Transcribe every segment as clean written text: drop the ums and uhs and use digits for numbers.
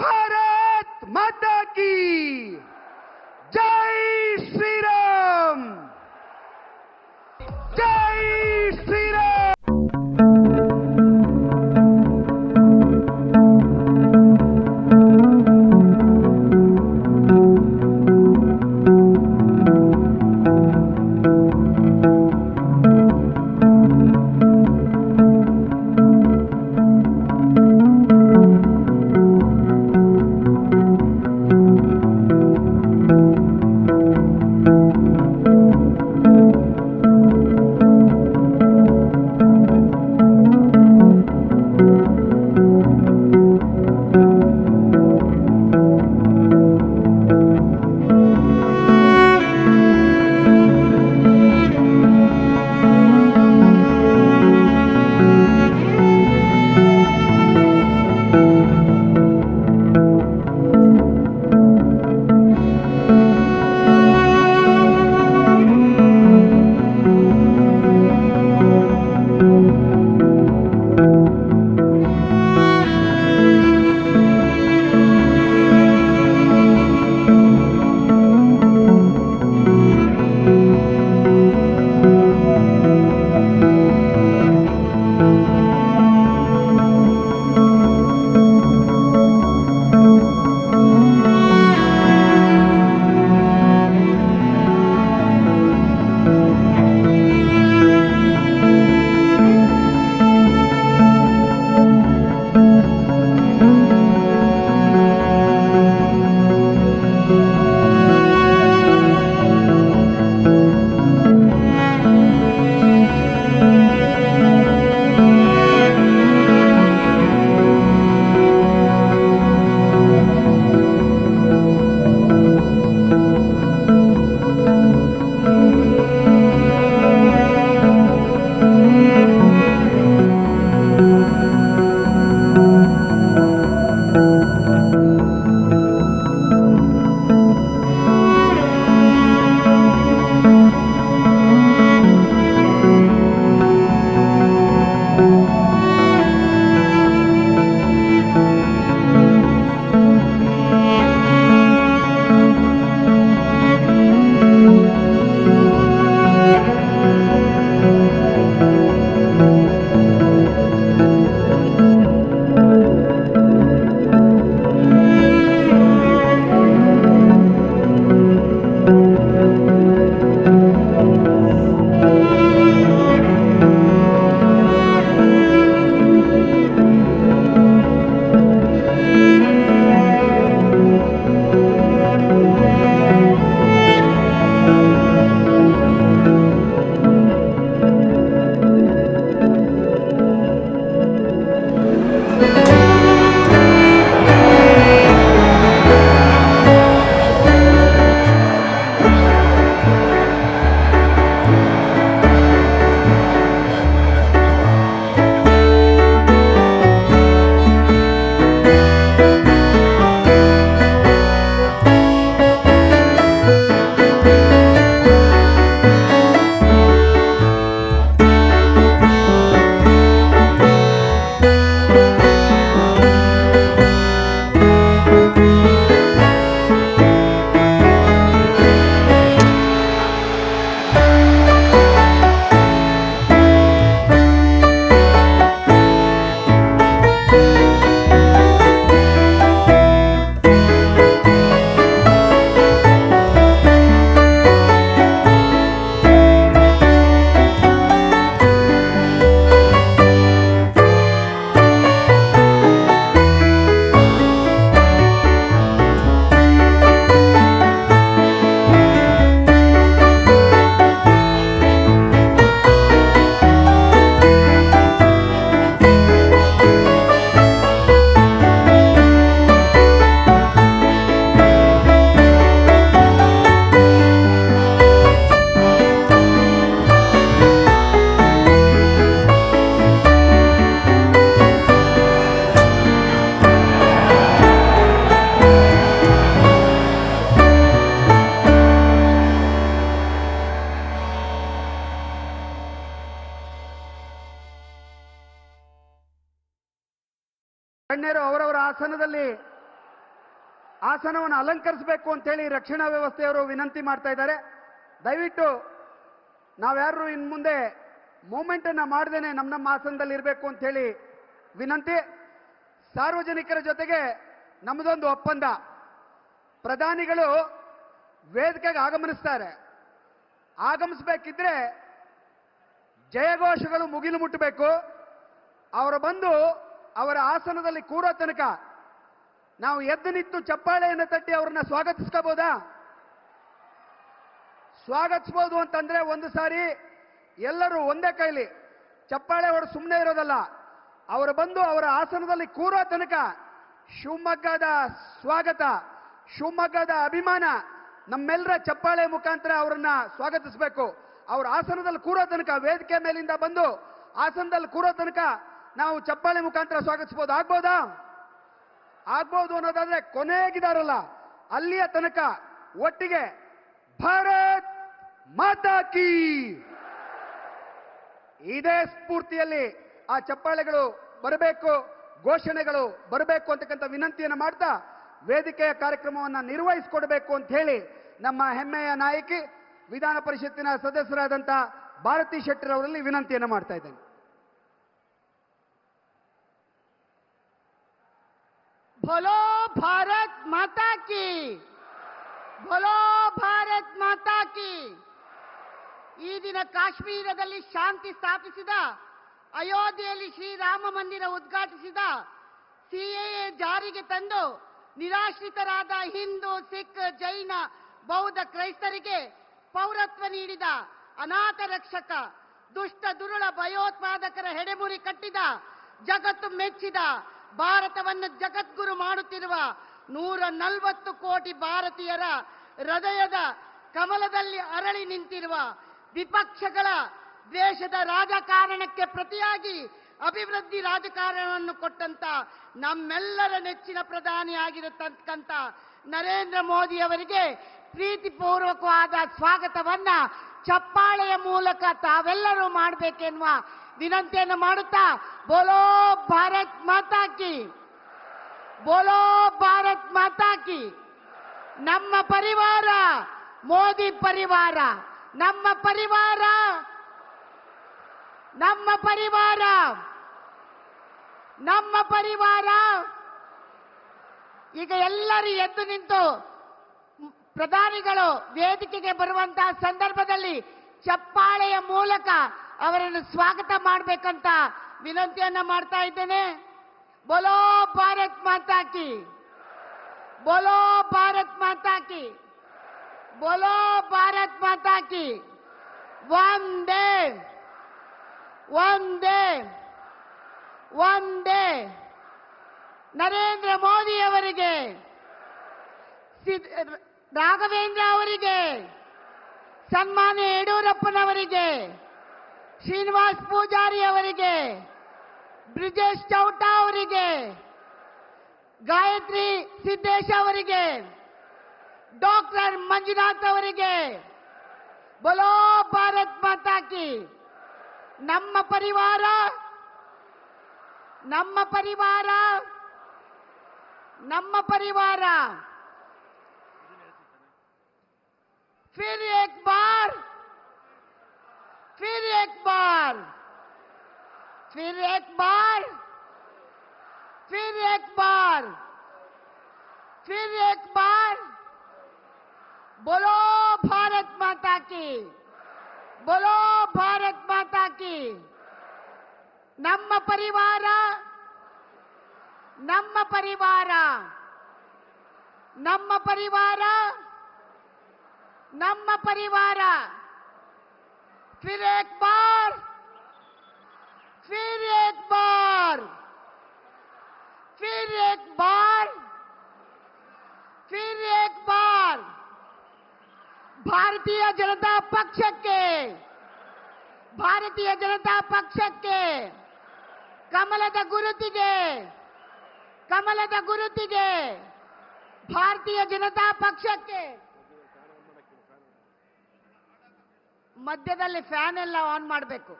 भारत माता की जय श्री राम, जय श्री राम। ಗಣ್ಯರು ಅವರವರ ಆಸನದಲ್ಲಿ ಆಸನವನ್ನು ಅಲಂಕರಿಸಬೇಕು ಅಂತ ಹೇಳಿ ರಕ್ಷಣಾ ವ್ಯವಸ್ಥೆಯವರು ವಿನಂತಿ ಮಾಡ್ತಾ ಇದ್ದಾರೆ. ದಯವಿಟ್ಟು ನಾವ್ಯಾರು ಇನ್ನು ಮುಂದೆ ಮೂವ್ಮೆಂಟ್ ಅನ್ನ ಮಾಡದೇನೆ ನಮ್ಮ ಆಸನದಲ್ಲಿ ಇರಬೇಕು ಅಂತ ಹೇಳಿ ವಿನಂತಿ. ಸಾರ್ವಜನಿಕರ ಜೊತೆಗೆ ನಮ್ಮದೊಂದು ಒಪ್ಪಂದ, ಪ್ರಧಾನಿಗಳು ವೇದಿಕೆಗೆ ಆಗಮನಿಸ್ತಾರೆ. ಆಗಮಿಸಬೇಕಿದ್ರೆ ಜಯಘೋಷಗಳು ಮುಗಿಲು ಮುಟ್ಟಬೇಕು. ಅವರು ಬಂದು ಅವರ ಆಸನದಲ್ಲಿ ಕೂರೋ ತನಕ ನಾವು ಎದ್ದು ನಿಂತು ಚಪ್ಪಾಳೆಯನ್ನು ತಟ್ಟಿ ಅವ್ರನ್ನ ಸ್ವಾಗತಿಸ್ಕೋಬಹುದಾ? ಸ್ವಾಗತಿಸಬಹುದು ಅಂತಂದ್ರೆ ಒಂದು ಸಾರಿ ಎಲ್ಲರೂ ಒಂದೇ ಕೈಲಿ ಚಪ್ಪಾಳೆ ಹೊಡೆದು ಸುಮ್ಮನೆ ಇರೋದಲ್ಲ, ಅವರು ಬಂದು ಅವರ ಆಸನದಲ್ಲಿ ಕೂರೋ ತನಕ ಶಿವಮೊಗ್ಗದ ಸ್ವಾಗತ, ಶಿವಮೊಗ್ಗದ ಅಭಿಮಾನ ನಮ್ಮೆಲ್ಲರ ಚಪ್ಪಾಳೆ ಮುಖಾಂತರ ಅವರನ್ನ ಸ್ವಾಗತಿಸಬೇಕು. ಅವ್ರ ಆಸನದಲ್ಲಿ ಕೂರೋ ತನಕ, ವೇದಿಕೆ ಮೇಲಿಂದ ಬಂದು ಆಸನದಲ್ಲಿ ಕೂರೋ ತನಕ ನಾವು ಚಪ್ಪಾಳೆ ಮುಖಾಂತರ ಸ್ವಾಗತಿಸಬಹುದು. ಆಗ್ಬೋದಾ? ಆಗ್ಬಹುದು ಅನ್ನೋದಾದ್ರೆ ಕೊನೆಗಿದಾರಲ್ಲ ಅಲ್ಲಿಯ ತನಕ ಒಟ್ಟಿಗೆ ಭಾರತ್ ಮಾತಾ ಕೀ ಇದೇ ಸ್ಫೂರ್ತಿಯಲ್ಲಿ ಆ ಚಪ್ಪಾಳೆಗಳು ಬರಬೇಕು, ಘೋಷಣೆಗಳು ಬರಬೇಕು ಅಂತಕ್ಕಂಥ ವಿನಂತಿಯನ್ನು ಮಾಡ್ತಾ ವೇದಿಕೆಯ ಕಾರ್ಯಕ್ರಮವನ್ನು ನಿರ್ವಹಿಸಿಕೊಡಬೇಕು ಅಂತ ಹೇಳಿ ನಮ್ಮ ಹೆಮ್ಮೆಯ ನಾಯಕಿ ವಿಧಾನ ಪರಿಷತ್ತಿನ ಸದಸ್ಯರಾದಂಥ ಭಾರತಿ ಶೆಟ್ಟರ್ ಅವರಲ್ಲಿ ವಿನಂತಿಯನ್ನು ಮಾಡ್ತಾ ಇದ್ದೇನೆ. बोलो भारत माता की, बोलो भारत माता की. ಈ ದಿನ ಕಾಶ್ಮೀರದಲ್ಲಿ ಶಾಂತಿ ಸ್ಥಾಪಿಸಿದ, ಅಯೋಧ್ಯೆಯಲ್ಲಿ ಶ್ರೀರಾಮ ಮಂದಿರ ಉದ್ಘಾಟಿಸಿದ, ಸಿಎಎ ಜಾರಿಗೆ ತಂದು ನಿರಾಶ್ರಿತರಾದ ಹಿಂದೂ, ಸಿಖ್, ಜೈನ, ಬೌದ್ಧ, ಕ್ರೈಸ್ತರಿಗೆ ಪೌರತ್ವ ನೀಡಿದ ಅನಾಥ ರಕ್ಷಕ, ದುಷ್ಟ ದುರುಳ ಭಯೋತ್ಪಾದಕರ ಹೆಡೆಮುರಿ ಕಟ್ಟಿದ, ಜಗತ್ತು ಮೆಚ್ಚಿದ, ಭಾರತವನ್ನು ಜಗದ್ಗುರು ಮಾಡುತ್ತಿರುವ 140 ಕೋಟಿ ಭಾರತೀಯರ ಹೃದಯದ ಕಮಲದಲ್ಲಿ ಅರಳಿ ನಿಂತಿರುವ ವಿಪಕ್ಷಗಳ ದೇಶದ ರಾಜಕಾರಣಕ್ಕೆ ಪ್ರತಿಯಾಗಿ ಅಭಿವೃದ್ಧಿ ರಾಜಕಾರಣವನ್ನು ಕೊಟ್ಟಂತ ನಮ್ಮೆಲ್ಲರ ನೆಚ್ಚಿನ ಪ್ರಧಾನಿಯಾಗಿರತಕ್ಕಂಥ ನರೇಂದ್ರ ಮೋದಿ ಅವರಿಗೆ ಪ್ರೀತಿಪೂರ್ವಕವಾದ ಸ್ವಾಗತವನ್ನ ಚಪ್ಪಾಳೆಯ ಮೂಲಕ ತಾವೆಲ್ಲರೂ ಮಾಡಬೇಕೆನ್ನುವ ವಿನಂತಿಯನ್ನು ಮಾಡುತ್ತಾ ಬೋಲೋ ಭಾರತ್ ಮಾತಾ ಕಿ, ಬೋಲೋ ಭಾರತ್ ಮಾತಾ ಕಿ. ನಮ್ಮ ಪರಿವಾರ ಮೋದಿ ಪರಿವಾರ, ನಮ್ಮ ಪರಿವಾರ, ನಮ್ಮ ಪರಿವಾರ, ನಮ್ಮ ಪರಿವಾರ. ಈಗ ಎಲ್ಲರೂ ಎದ್ದು ನಿಂತು ಪ್ರಧಾನಿಗಳು ವೇದಿಕೆಗೆ ಬರುವಂತಹ ಸಂದರ್ಭದಲ್ಲಿ ಚಪ್ಪಾಳೆಯ ಮೂಲಕ ಅವರನ್ನು ಸ್ವಾಗತ ಮಾಡಬೇಕಂತ ವಿನಂತಿಯನ್ನ ಮಾಡ್ತಾ ಇದ್ದೇನೆ. ಬೋಲೋ ಭಾರತ್ ಮಾತಾ ಕಿ, ಬೋಲೋ ಭಾರತ್ ಮಾತಾ ಕಿ, ಬೋಲೋ ಭಾರತ್ ಮಾತಾ ಕಿ. ವಂದೇ ವಂದೇ ವಂದೇ. ನರೇಂದ್ರ ಮೋದಿ ಅವರಿಗೆ, ರಾಘವೇಂದ್ರ ಅವರಿಗೆ, ಸನ್ಮಾನ್ಯ ಯಡಿಯೂರಪ್ಪನವರಿಗೆ, ಶ್ರೀನಿವಾಸ್ ಪೂಜಾರಿ ಅವರಿಗೆ, ಬ್ರಿಜೇಶ್ ಚೌಟಾ ಅವರಿಗೆ, ಗಾಯತ್ರಿ ಸಿದ್ದೇಶ್ ಅವರಿಗೆ, ಡಾಕ್ಟರ್ ಮಂಜುನಾಥ್ ಅವರಿಗೆ ಬೋಲೋ ಭಾರತ್ ಮಾತಾ ಕಿ. ನಮ್ಮ ಪರಿವಾರ, ನಮ್ಮ ಪರಿವಾರ, ನಮ್ಮ ಪರಿವಾರ. फिर एक बार, फिर एक बार, फिर एक बार, फिर एक बार, फिर एक बार. बोलो भारत माता की, बोलो भारत माता की. ನಮ್ಮ ಪರಿವಾರ, ನಮ್ಮ ಪರಿವಾರ, ನಮ್ಮ ಪರಿವಾರ, ನಮ್ಮ ಪರಿವಾರ. फिर एक बार, फिर एक बार, फिर एक बार, फिर एक बार. ಭಾರತೀಯ ಜನತಾ ಪಕ್ಷಕ್ಕೆ, ಭಾರತೀಯ ಜನತಾ ಪಕ್ಷಕ್ಕೆ, ಕಮಲದ ಗುರುತಿಗೆ, ಕಮಲದ ಗುರುತಿಗೆ, ಭಾರತೀಯ ಜನತಾ ಪಕ್ಷಕ್ಕೆ. ಮಧ್ಯದಲ್ಲಿ ಫ್ಯಾನ್ ಎಲ್ಲ ಆನ್ ಮಾಡಬೇಕು.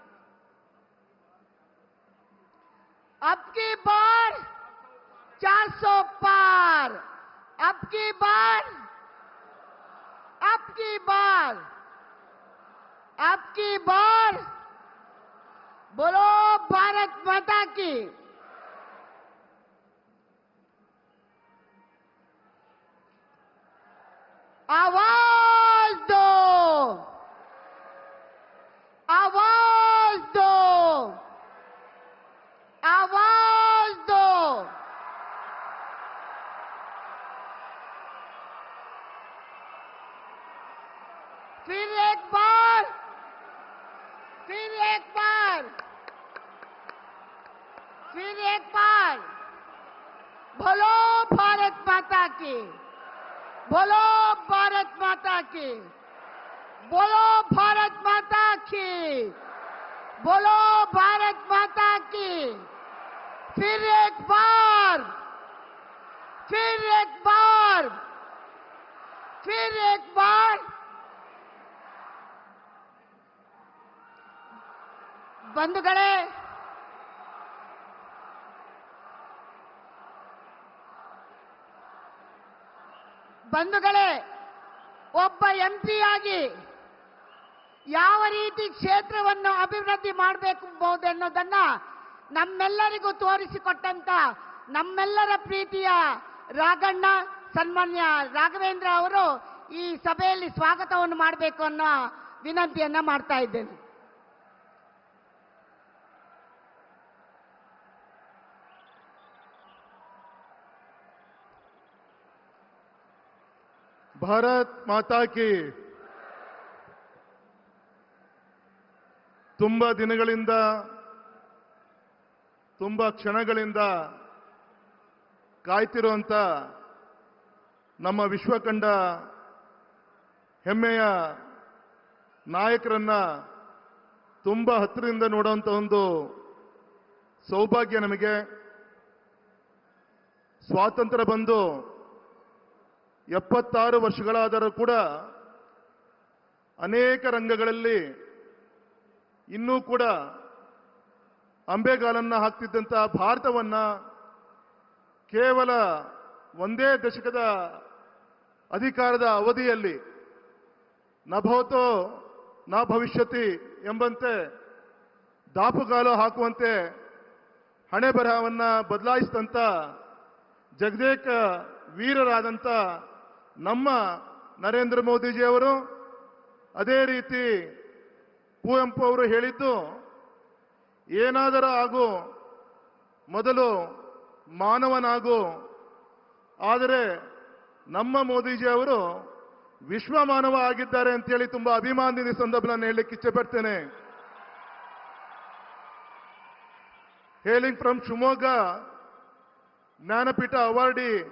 ಅಬ್ ಕಿ ಬಾರ್ 400 ಪಾರ್, अब की बार, अब की बार, अब की बार बोलो भारत माता की। आवाज दो, आवाज दो, आवाज दो। फिर एक बार, फिर एक बार, फिर एक बार बोलो भारत माता की, बोलो भारत माता की, बोलो भारत माता की, बोलो भारत माता की। फिर एक बार, फिर एक बार, फिर एक बार। ಬಂಧುಗಳೇ, ಬಂಧುಗಳೇ, ಒಬ್ಬ ಎಂಪಿ ಆಗಿ ಯಾವ ರೀತಿ ಕ್ಷೇತ್ರವನ್ನು ಅಭಿವೃದ್ಧಿ ಮಾಡಬೇಕು ಅನ್ನೋದನ್ನ ನಮ್ಮೆಲ್ಲರಿಗೂ ತೋರಿಸಿಕೊಟ್ಟಂತ ನಮ್ಮೆಲ್ಲರ ಪ್ರೀತಿಯ ರಾಘಣ್ಣ, ಸನ್ಮಾನ್ಯ ರಾಘವೇಂದ್ರ ಅವರು ಈ ಸಭೆಯಲ್ಲಿ ಸ್ವಾಗತವನ್ನು ಮಾಡಬೇಕು ಅನ್ನೋ ವಿನಂತಿಯನ್ನ ಮಾಡ್ತಾ ಇದ್ದೇನೆ. ಭಾರತ್ ಮಾತಾ ಕಿ. ತುಂಬಾ ದಿನಗಳಿಂದ, ತುಂಬಾ ಕ್ಷಣಗಳಿಂದ ಕಾಯ್ತಿರುವಂತ ನಮ್ಮ ವಿಶ್ವಕಂಡ ಹೆಮ್ಮೆಯ ನಾಯಕರನ್ನ ತುಂಬಾ ಹತ್ತಿರದಿಂದ ನೋಡುವಂತ ಒಂದು ಸೌಭಾಗ್ಯ ನಮಗೆ. ಸ್ವಾತಂತ್ರ್ಯ ಬಂದು 76 ವರ್ಷಗಳಾದರೂ ಕೂಡ ಅನೇಕ ರಂಗಗಳಲ್ಲಿ ಇನ್ನೂ ಕೂಡ ಅಂಬೆಗಾಲನ್ನ ಹಾಕ್ತಿದ್ದಂಥ ಭಾರತವನ್ನ ಕೇವಲ ಒಂದೇ ದಶಕದ ಅಧಿಕಾರದ ಅವಧಿಯಲ್ಲಿ ನಭವತೋ ನ ಭವಿಷ್ಯತಿ ಎಂಬಂತೆ ದಾಪುಗಾಲು ಹಾಕುವಂತೆ ಹಣೆ ಬರಹವನ್ನ ಬದಲಾಯಿಸಿದಂಥ ಜಗದೇಕ ವೀರರಾದಂಥ ನಮ್ಮ ನರೇಂದ್ರ ಮೋದಿಜಿಯವರು, ಅದೇ ರೀತಿ ಕುವೆಂಪು ಅವರು ಹೇಳಿದ್ದು, ಏನಾದರೂ ಆಗು ಮೊದಲು ಮಾನವನಾಗು. ಆದರೆ ನಮ್ಮ ಮೋದಿಜಿಯವರು ವಿಶ್ವ ಮಾನವ ಆಗಿದ್ದಾರೆ ಅಂತೇಳಿ ತುಂಬಾ ಅಭಿಮಾನದಿಂದ ಸಂದರ್ಭ ನಾನು ಹೇಳಲಿಕ್ಕೆ ಇಚ್ಛೆ ಪಡ್ತೇನೆ. Hailing from Shimoga, Jnanapita awardee,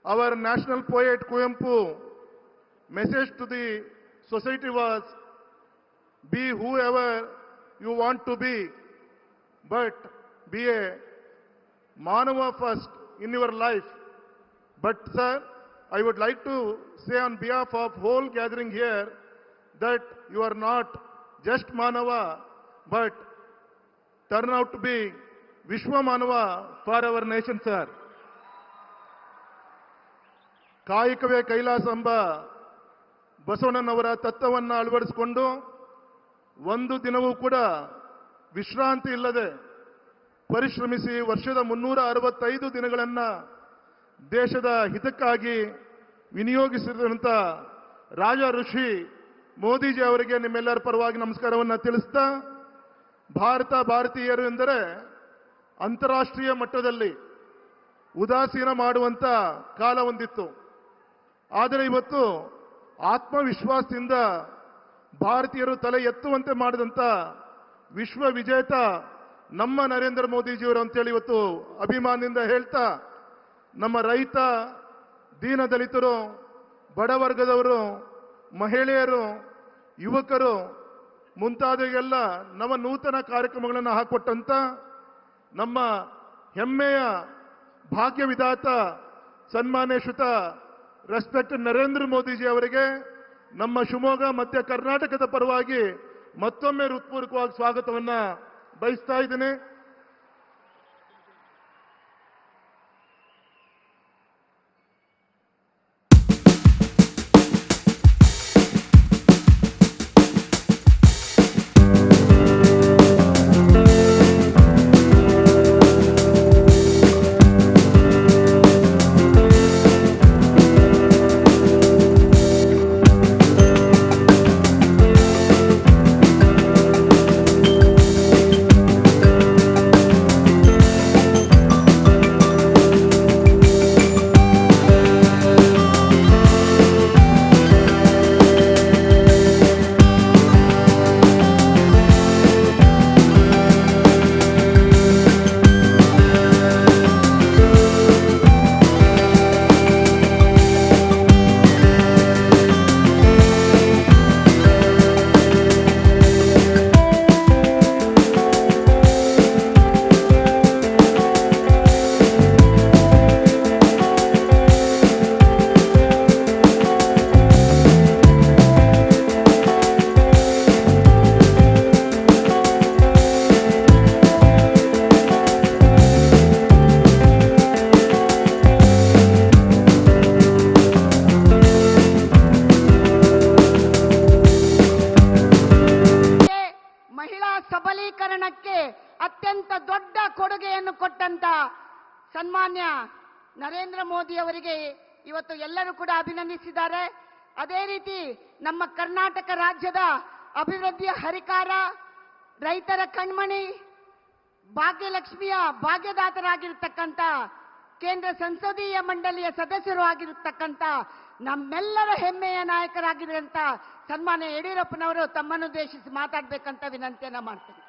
our national poet Kuvempu, message to the society was, be whoever you want to be, but be a Manava first in your life. But sir, I would like to say on behalf of whole gathering here that you are not just Manava, but turn out to be Vishwa Manava for our nation, sir. ಕಾಯಕವೇ ಕೈಲಾಸ ಎಂಬ ಬಸವಣ್ಣನವರ ತತ್ವವನ್ನು ಅಳವಡಿಸಿಕೊಂಡು ಒಂದು ದಿನವೂ ಕೂಡ ವಿಶ್ರಾಂತಿ ಇಲ್ಲದೆ ಪರಿಶ್ರಮಿಸಿ ವರ್ಷದ 365 ದಿನಗಳನ್ನ ದೇಶದ ಹಿತಕ್ಕಾಗಿ ವಿನಿಯೋಗಿಸಿರುವಂಥ ರಾಜ ಋಷಿ ಮೋದಿಜಿ ಅವರಿಗೆ ನಿಮ್ಮೆಲ್ಲರ ಪರವಾಗಿ ನಮಸ್ಕಾರವನ್ನು ತಿಳಿಸ್ತಾ, ಭಾರತೀಯರು ಎಂದರೆ ಅಂತಾರಾಷ್ಟ್ರೀಯ ಮಟ್ಟದಲ್ಲಿ ಉದಾಸೀನ ಮಾಡುವಂತ ಕಾಲ ಒಂದಿತ್ತು. ಆದರೆ ಇವತ್ತು ಆತ್ಮವಿಶ್ವಾಸದಿಂದ ಭಾರತೀಯರು ತಲೆ ಎತ್ತುವಂತೆ ಮಾಡಿದಂಥ ವಿಶ್ವ ವಿಜೇತ ನಮ್ಮ ನರೇಂದ್ರ ಮೋದಿಜಿಯವರು ಅಂತೇಳಿ ಇವತ್ತು ಅಭಿಮಾನದಿಂದ ಹೇಳ್ತಾ, ನಮ್ಮ ರೈತ, ದೀನದಲಿತರು, ಬಡವರ್ಗದವರು, ಮಹಿಳೆಯರು, ಯುವಕರು ಮುಂತಾದವೆಲ್ಲ ನವ ನೂತನ ಕಾರ್ಯಕ್ರಮಗಳನ್ನು ಹಾಕೊಟ್ಟಂತ ನಮ್ಮ ಹೆಮ್ಮೆಯ ಭಾಗ್ಯ ವಿಧಾತ ಸನ್ಮಾನ್ಯ ಶ್ರೀಯುತ ರೆಸ್ಪೆಕ್ಟ್ ನರೇಂದ್ರ ಮೋದಿಜಿ ಅವರಿಗೆ ನಮ್ಮ ಶಿವಮೊಗ್ಗ ಮಧ್ಯ ಕರ್ನಾಟಕದ ಪರವಾಗಿ ಮತ್ತೊಮ್ಮೆ ಹೃತ್ಪೂರ್ವಕವಾಗಿ ಸ್ವಾಗತವನ್ನ ಬಯಸ್ತಾ ಇದ್ದೇನೆ. ನರೇಂದ್ರ ಮೋದಿ ಅವರಿಗೆ ಇವತ್ತು ಎಲ್ಲರೂ ಕೂಡ ಅಭಿನಂದಿಸಿದ್ದಾರೆ. ಅದೇ ರೀತಿ ನಮ್ಮ ಕರ್ನಾಟಕ ರಾಜ್ಯದ ಅಭಿವೃದ್ಧಿಯ ಹರಿಕಾರ, ರೈತರ ಕಣ್ಮಣಿ, ಭಾಗ್ಯಲಕ್ಷ್ಮಿಯ ಭಾಗ್ಯದಾತರಾಗಿರ್ತಕ್ಕಂಥ, ಕೇಂದ್ರ ಸಂಸದೀಯ ಮಂಡಳಿಯ ಸದಸ್ಯರು ಆಗಿರತಕ್ಕಂಥ ನಮ್ಮೆಲ್ಲರ ಹೆಮ್ಮೆಯ ನಾಯಕರಾಗಿರುವಂಥ ಸನ್ಮಾನ್ಯ ಯಡಿಯೂರಪ್ಪನವರು ತಮ್ಮನ್ನುದ್ದೇಶಿಸಿ ಮಾತಾಡಬೇಕಂತ ವಿನಂತಿಯನ್ನ ಮಾಡ್ತೀನಿ.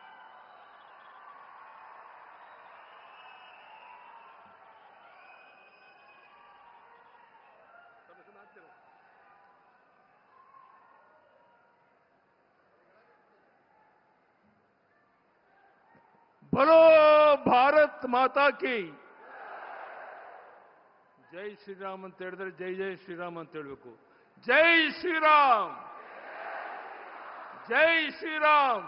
बोलो भारत माता की जय ಶ್ರೀರಾಮ್ ಅಂತ ಹೇಳಿದ್ರೆ ಜೈ ಜೈ ಶ್ರೀರಾಮ್ ಅಂತ ಹೇಳಬೇಕು. ಜೈ ಶ್ರೀರಾಮ್, ಜೈ ಶ್ರೀರಾಮ್.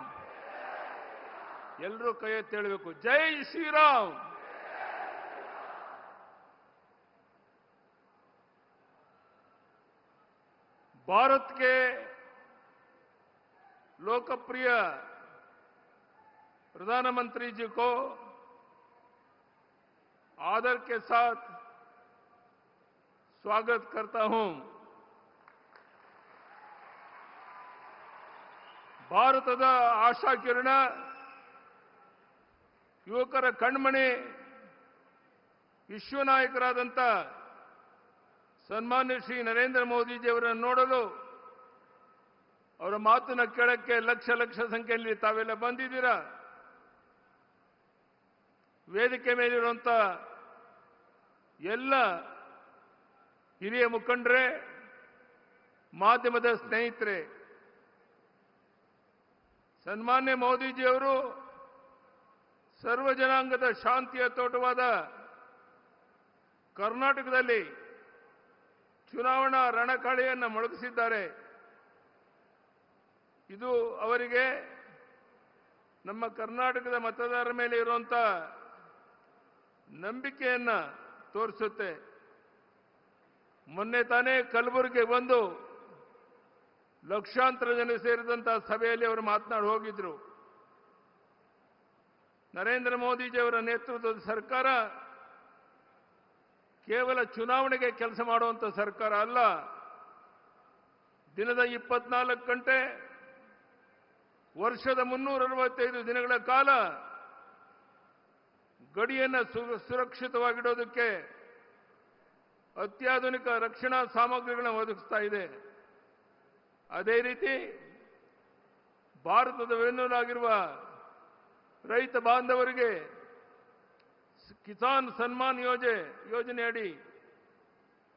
ಎಲ್ಲರೂ ಕೈ ಎತ್ತಿ ಹೇಳಬೇಕು, ಜೈ ಶ್ರೀರಾಮ್. भारत के लोकप्रिय प्रधानमंत्री जी को आदर के साथ स्वागत करता हूं. ಭಾರತದ ಆಶಾ ಕಿರಣ, ಯುವಕರ ಕಣ್ಮಣಿ, ವಿಶ್ವ ನಾಯಕರಾದಂಥ ಸನ್ಮಾನ್ಯ ಶ್ರೀ ನರೇಂದ್ರ ಮೋದಿಜಿಯವರನ್ನು ನೋಡಲು, ಅವರ ಮಾತನ್ನು ಕೇಳಕ್ಕೆ ಲಕ್ಷ ಲಕ್ಷ ಸಂಖ್ಯೆಯಲ್ಲಿ ತಾವೆಲ್ಲ ಬಂದಿದ್ದೀರಾ. ವೇದಿಕೆ ಮೇಲಿರುವಂಥ ಎಲ್ಲ ಹಿರಿಯ ಮುಖಂಡರೇ, ಮಾಧ್ಯಮದ ಸ್ನೇಹಿತರೆ, ಸನ್ಮಾನ್ಯ ಮೋದಿಜಿಯವರು ಸರ್ವ ಜನಾಂಗದ ಶಾಂತಿಯ ತೋಟವಾದ ಕರ್ನಾಟಕದಲ್ಲಿ ಚುನಾವಣಾ ರಣಕಹಳೆಯನ್ನು ಮೊಳಗಿಸಿದ್ದಾರೆ. ಇದು ಅವರಿಗೆ ನಮ್ಮ ಕರ್ನಾಟಕದ ಮತದಾರರ ಮೇಲೆ ಇರುವಂಥ ನಂಬಿಕೆಯನ್ನ ತೋರಿಸುತ್ತೆ. ಮೊನ್ನೆ ತಾನೇ ಕಲಬುರಗಿಗೆ ಬಂದು ಲಕ್ಷಾಂತರ ಜನ ಸೇರಿದಂತಹ ಸಭೆಯಲ್ಲಿ ಅವರು ಮಾತನಾಡಿ ಹೋಗಿದ್ರು. ನರೇಂದ್ರ ಮೋದಿಜಿಯವರ ನೇತೃತ್ವದ ಸರ್ಕಾರ ಕೇವಲ ಚುನಾವಣೆಗೆ ಕೆಲಸ ಮಾಡುವಂಥ ಸರ್ಕಾರ ಅಲ್ಲ. ದಿನದ 24 ಗಂಟೆ, ವರ್ಷದ 365 ದಿನಗಳ ಕಾಲ ಗಡಿಯನ್ನು ಸುರಕ್ಷಿತವಾಗಿಡೋದಕ್ಕೆ ಅತ್ಯಾಧುನಿಕ ರಕ್ಷಣಾ ಸಾಮಗ್ರಿಗಳನ್ನು ಒದಗಿಸ್ತಾ ಇದೆ. ಅದೇ ರೀತಿ ಭಾರತದ ಬೆನ್ನೆಲುಬಾಗಿರುವ ರೈತ ಬಾಂಧವರಿಗೆ ಕಿಸಾನ್ ಸನ್ಮಾನ್ ಯೋಜನೆಯಡಿ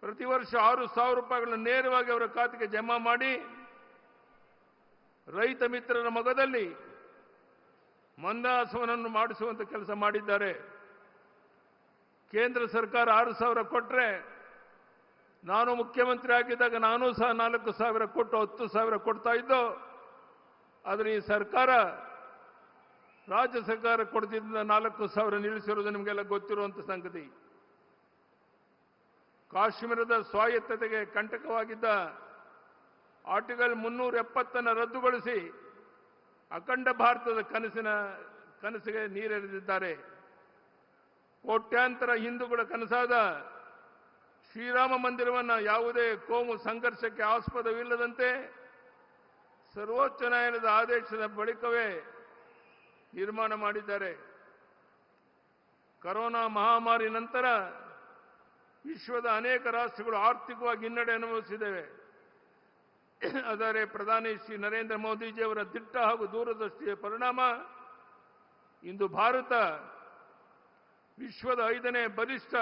ಪ್ರತಿ ವರ್ಷ 6,000 ರೂಪಾಯಿಗಳನ್ನು ನೇರವಾಗಿ ಅವರ ಖಾತೆಗೆ ಜಮಾ ಮಾಡಿ ರೈತ ಮಿತ್ರರ ಮೊಗದಲ್ಲಿ ಮಂದಹಾಸವನ್ನು ಮಾಡಿಸುವಂತ ಕೆಲಸ ಮಾಡಿದ್ದಾರೆ. ಕೇಂದ್ರ ಸರ್ಕಾರ 6,000 ಕೊಟ್ಟರೆ, ನಾನು ಮುಖ್ಯಮಂತ್ರಿ ಆಗಿದ್ದಾಗ ನಾನು ಸಹ 4,000 ಕೊಟ್ಟು 10,000 ಕೊಡ್ತಾ ಇದ್ದೋ. ಆದರೆ ಈ ಸರ್ಕಾರ, ರಾಜ್ಯ ಸರ್ಕಾರ ಕೊಡ್ತಿದ್ದ 4,000 ನಿಲ್ಲಿಸಿರುವುದು ನಿಮಗೆಲ್ಲ ಗೊತ್ತಿರುವಂತ ಸಂಗತಿ. ಕಾಶ್ಮೀರದ ಸ್ವಾಯತ್ತತೆಗೆ ಕಂಟಕವಾಗಿದ್ದ ಆರ್ಟಿಕಲ್ 370 ರದ್ದುಗೊಳಿಸಿ ಅಖಂಡ ಭಾರತದ ಕನಸಿಗೆ ನೀರೆರೆದಿದ್ದಾರೆ. ಕೋಟ್ಯಾಂತರ ಹಿಂದೂಗಳ ಕನಸಾದ ಶ್ರೀರಾಮ ಮಂದಿರವನ್ನು ಯಾವುದೇ ಕೋಮು ಸಂಘರ್ಷಕ್ಕೆ ಆಸ್ಪದವಿಲ್ಲದಂತೆ ಸರ್ವೋಚ್ಚ ನ್ಯಾಯಾಲಯದ ಆದೇಶದ ಬಳಿಕವೇ ನಿರ್ಮಾಣ ಮಾಡಿದ್ದಾರೆ. ಕರೋನಾ ಮಹಾಮಾರಿ ನಂತರ ವಿಶ್ವದ ಅನೇಕ ರಾಷ್ಟ್ರಗಳು ಆರ್ಥಿಕವಾಗಿ ಹಿನ್ನಡೆ ಅನುಭವಿಸಿದ್ದೇವೆ. ಆದರೆ ಪ್ರಧಾನಿ ಶ್ರೀ ನರೇಂದ್ರ ಮೋದಿಜಿಯವರ ದಿಟ್ಟ ಹಾಗೂ ದೂರದೃಷ್ಟಿಯ ಪರಿಣಾಮ ಇಂದು ಭಾರತ ವಿಶ್ವದ 5ನೇ ಬಲಿಷ್ಠ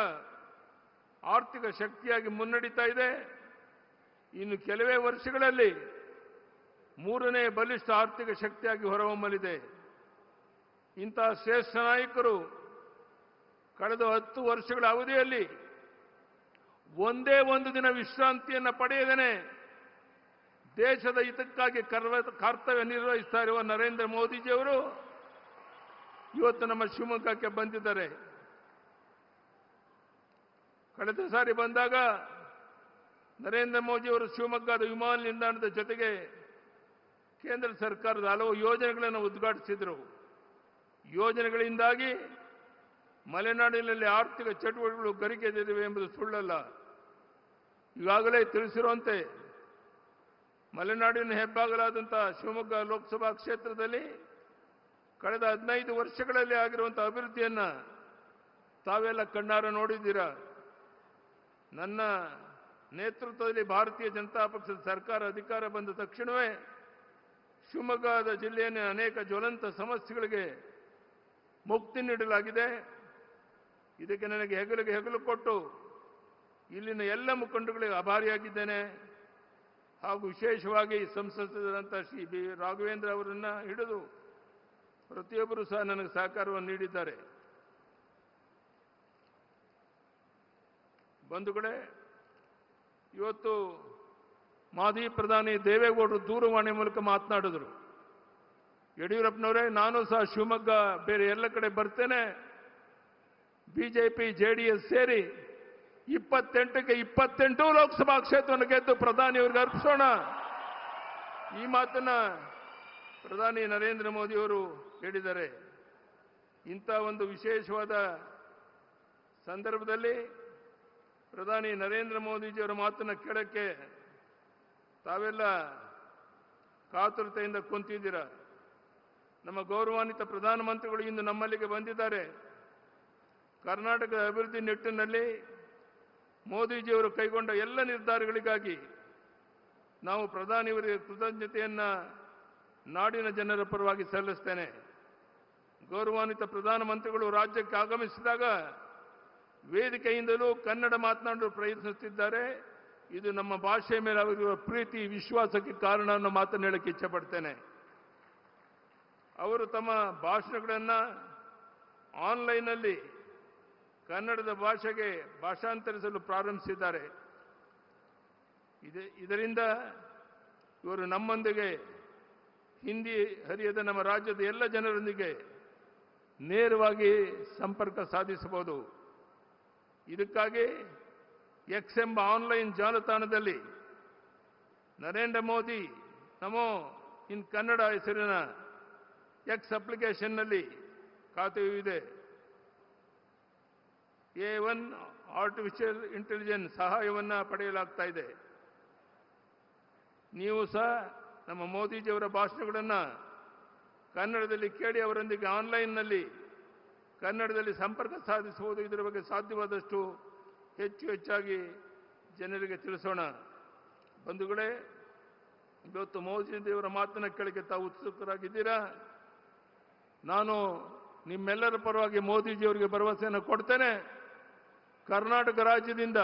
ಆರ್ಥಿಕ ಶಕ್ತಿಯಾಗಿ ಮುನ್ನಡೀತಾ ಇದೆ. ಇನ್ನು ಕೆಲವೇ ವರ್ಷಗಳಲ್ಲಿ 3ನೇ ಬಲಿಷ್ಠ ಆರ್ಥಿಕ ಶಕ್ತಿಯಾಗಿ ಹೊರಹೊಮ್ಮಲಿದೆ. ಇಂತಹ ಶ್ರೇಷ್ಠ ನಾಯಕರು ಕಳೆದ 10 ವರ್ಷಗಳ ಅವಧಿಯಲ್ಲಿ ಒಂದೇ ಒಂದು ದಿನ ವಿಶ್ರಾಂತಿಯನ್ನು ಪಡೆಯದೇನೆ ದೇಶದ ಹಿತಕ್ಕಾಗಿ ಕರ್ತವ್ಯ ನಿರ್ವಹಿಸ್ತಾ ಇರುವ ನರೇಂದ್ರ ಮೋದಿಜಿಯವರು ಇವತ್ತು ನಮ್ಮ ಶಿವಮೊಗ್ಗಕ್ಕೆ ಬಂದಿದ್ದಾರೆ. ಕಳೆದ ಸಾರಿ ಬಂದಾಗ ನರೇಂದ್ರ ಮೋದಿಯವರು ಶಿವಮೊಗ್ಗದ ವಿಮಾನ ನಿಲ್ದಾಣದ ಜೊತೆಗೆ ಕೇಂದ್ರ ಸರ್ಕಾರದ ಹಲವು ಯೋಜನೆಗಳನ್ನು ಉದ್ಘಾಟಿಸಿದರು. ಯೋಜನೆಗಳಿಂದಾಗಿ ಮಲೆನಾಡಿನಲ್ಲಿ ಆರ್ಥಿಕ ಚಟುವಟಿಕೆಗಳು ಗರಿಗೆದರಿವೆ ಎಂಬುದು ಸುಳ್ಳಲ್ಲ. ಈಗಾಗಲೇ ತಿಳಿಸಿರುವಂತೆ ಮಲೆನಾಡಿನ ಹೆಬ್ಬಾಗಲಾದಂತಹ ಶಿವಮೊಗ್ಗ ಲೋಕಸಭಾ ಕ್ಷೇತ್ರದಲ್ಲಿ ಕಳೆದ 15 ವರ್ಷಗಳಲ್ಲಿ ಆಗಿರುವಂತಹ ಅಭಿವೃದ್ಧಿಯನ್ನ ತಾವೆಲ್ಲ ಕಣ್ಣಾರ ನೋಡಿದ್ದೀರಾ. ನನ್ನ ನೇತೃತ್ವದಲ್ಲಿ ಭಾರತೀಯ ಜನತಾ ಪಕ್ಷದ ಸರ್ಕಾರ ಅಧಿಕಾರ ಬಂದ ತಕ್ಷಣವೇ ಶಿವಮೊಗ್ಗದ ಜಿಲ್ಲೆಯ ಅನೇಕ ಜ್ವಲಂತ ಸಮಸ್ಯೆಗಳಿಗೆ ಮುಕ್ತಿ ನೀಡಲಾಗಿದೆ. ಇದಕ್ಕೆ ನನಗೆ ಹೆಗಲು ಕೊಟ್ಟು ಇಲ್ಲಿನ ಎಲ್ಲ ಮುಖಂಡರುಗಳಿಗೆ ಆಭಾರಿಯಾಗಿದ್ದೇನೆ. ಹಾಗೂ ವಿಶೇಷವಾಗಿ ಸಂಸದರಾದಂಥ ಶ್ರೀ ಬಿ ರಾಘವೇಂದ್ರ ಅವರನ್ನ ಹಿಡಿದು ಪ್ರತಿಯೊಬ್ಬರು ಸಹ ನನಗೆ ಸಹಕಾರವನ್ನು ನೀಡಿದ್ದಾರೆ. ಬಂಧುಗಳೇ, ಇವತ್ತು ಮಾಜಿ ಪ್ರಧಾನಿ ದೇವೇಗೌಡರು ದೂರವಾಣಿ ಮೂಲಕ ಮಾತನಾಡಿದ್ರು. ಯಡಿಯೂರಪ್ಪನವರೇ, ನಾನು ಸಹ ಶಿವಮೊಗ್ಗ ಬೇರೆ ಎಲ್ಲ ಕಡೆ ಬರ್ತೇನೆ, ಬಿಜೆಪಿ ಜೆಡಿಎಸ್ ಸೇರಿ 28ಕ್ಕೆ 28 ಲೋಕಸಭಾ ಕ್ಷೇತ್ರವನ್ನು ಗೆದ್ದು ಪ್ರಧಾನಿಯವರಿಗೆ ಅರ್ಪಿಸೋಣ. ಈ ಮಾತನ್ನ ಪ್ರಧಾನಿ ನರೇಂದ್ರ ಮೋದಿಯವರು ಹೇಳಿದ್ದಾರೆ. ಇಂಥ ಒಂದು ವಿಶೇಷವಾದ ಸಂದರ್ಭದಲ್ಲಿ ಪ್ರಧಾನಿ ನರೇಂದ್ರ ಮೋದಿಜಿಯವರ ಮಾತನ್ನ ಕೇಳಕ್ಕೆ ತಾವೆಲ್ಲ ಕಾತುರತೆಯಿಂದ ಕುಂತಿದ್ದೀರಾ. ನಮ್ಮ ಗೌರವಾನ್ವಿತ ಪ್ರಧಾನಮಂತ್ರಿಗಳು ಇಂದು ನಮ್ಮಲ್ಲಿಗೆ ಬಂದಿದ್ದಾರೆ. ಕರ್ನಾಟಕದ ಅಭಿವೃದ್ಧಿ ನಿಟ್ಟಿನಲ್ಲಿ ಮೋದಿಜಿಯವರು ಕೈಗೊಂಡ ಎಲ್ಲ ನಿರ್ಧಾರಗಳಿಗಾಗಿ ನಾವು ಪ್ರಧಾನಿಯವರಿಗೆ ಕೃತಜ್ಞತೆಯನ್ನ ನಾಡಿನ ಜನರ ಪರವಾಗಿ ಸಲ್ಲಿಸ್ತೇನೆ. ಗೌರವಾನ್ವಿತ ಪ್ರಧಾನಮಂತ್ರಿಗಳು ರಾಜ್ಯಕ್ಕೆ ಆಗಮಿಸಿದಾಗ ವೇದಿಕೆಯಿಂದಲೂ ಕನ್ನಡ ಮಾತನಾಡಲು ಪ್ರಯತ್ನಿಸುತ್ತಿದ್ದಾರೆ. ಇದು ನಮ್ಮ ಭಾಷೆಯ ಮೇಲೆ ಅವರಿರುವ ಪ್ರೀತಿ ವಿಶ್ವಾಸಕ್ಕೆ ಕಾರಣ ಅನ್ನೋ ಮಾತನ್ನು ಹೇಳಕ್ಕೆ ಇಚ್ಛೆಪಡ್ತೇನೆ. ಅವರು ತಮ್ಮ ಭಾಷಣಗಳನ್ನು ಆನ್ಲೈನ್ನಲ್ಲಿ ಕನ್ನಡದ ಭಾಷೆಗೆ ಭಾಷಾಂತರಿಸಲು ಪ್ರಾರಂಭಿಸಿದ್ದಾರೆ. ಇದರಿಂದ ಇವರು ನಮ್ಮೊಂದಿಗೆ ಹಿಂದಿ ಹರಿಯದ ನಮ್ಮ ರಾಜ್ಯದ ಎಲ್ಲ ಜನರೊಂದಿಗೆ ನೇರವಾಗಿ ಸಂಪರ್ಕ ಸಾಧಿಸಬಹುದು. ಇದಕ್ಕಾಗಿ ಎಕ್ಸ್ ಎಂಬ ಆನ್ಲೈನ್ ಜಾಲತಾಣದಲ್ಲಿ ನರೇಂದ್ರ ಮೋದಿ ನಮೋ ಇನ್ ಕನ್ನಡ ಹೆಸರಿನ ಎಕ್ಸ್ ಅಪ್ಲಿಕೇಶನ್ನಲ್ಲಿ ಖಾತೆಯೂ ಇದೆ. A1 ಆರ್ಟಿಫಿಷಿಯಲ್ ಇಂಟೆಲಿಜೆನ್ಸ್ ಸಹಾಯವನ್ನು ಪಡೆಯಲಾಗ್ತಾ ಇದೆ. ನೀವು ಸಹ ನಮ್ಮ ಮೋದಿಜಿಯವರ ಭಾಷಣಗಳನ್ನು ಕನ್ನಡದಲ್ಲಿ ಕೇಳಿ ಅವರೊಂದಿಗೆ ಆನ್ಲೈನ್ನಲ್ಲಿ ಕನ್ನಡದಲ್ಲಿ ಸಂಪರ್ಕ ಸಾಧಿಸಬಹುದು. ಇದರ ಬಗ್ಗೆ ಸಾಧ್ಯವಾದಷ್ಟು ಹೆಚ್ಚಾಗಿ ಜನರಿಗೆ ತಿಳಿಸೋಣ. ಬಂಧುಗಳೇ, ಇವತ್ತು ಮೋದಿಜಿಯವರ ಮಾತನ್ನು ಕೇಳಕ್ಕೆ ತಾವು ಉತ್ಸುಕರಾಗಿದ್ದೀರಾ. ನಾನು ನಿಮ್ಮೆಲ್ಲರ ಪರವಾಗಿ ಮೋದಿಜಿಯವರಿಗೆ ಭರವಸೆಯನ್ನು ಕೊಡ್ತೇನೆ. ಕರ್ನಾಟಕ ರಾಜ್ಯದಿಂದ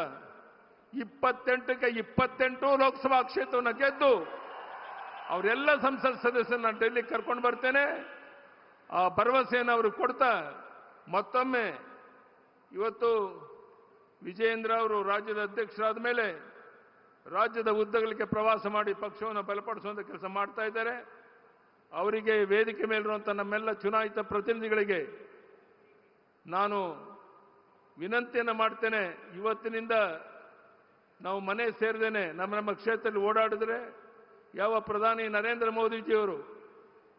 28ಕ್ಕೆ 28 ಲೋಕಸಭಾ ಕ್ಷೇತ್ರವನ್ನು ಗೆದ್ದು ಅವರೆಲ್ಲ ಸಂಸತ್ ಸದಸ್ಯರನ್ನ ಡೆಲ್ಲಿ ಕರ್ಕೊಂಡು ಬರ್ತೇನೆ. ಆ ಭರವಸೆಯನ್ನು ಅವರು ಕೊಡ್ತಾ ಮತ್ತೊಮ್ಮೆ ಇವತ್ತು ವಿಜಯೇಂದ್ರ ಅವರು ರಾಜ್ಯದ ಅಧ್ಯಕ್ಷರಾದ ಮೇಲೆ ರಾಜ್ಯದ ಉದ್ದಗಲಿಕ್ಕೆ ಪ್ರವಾಸ ಮಾಡಿ ಪಕ್ಷವನ್ನು ಬಲಪಡಿಸುವಂತ ಕೆಲಸ ಮಾಡ್ತಾ ಇದ್ದಾರೆ. ಅವರಿಗೆ ವೇದಿಕೆ ಮೇಲಿರುವಂಥ ನಮ್ಮೆಲ್ಲ ಚುನಾಯಿತ ಪ್ರತಿನಿಧಿಗಳಿಗೆ ನಾನು ವಿನಂತಿಯನ್ನು ಮಾಡ್ತೇನೆ. ಇವತ್ತಿನಿಂದ ನಾವು ಮನೆ ಸೇರಿದೇನೆ ನಮ್ಮ ಕ್ಷೇತ್ರದಲ್ಲಿ ಓಡಾಡಿದ್ರೆ ಯಾವ ಪ್ರಧಾನಿ ನರೇಂದ್ರ ಮೋದಿಜಿಯವರು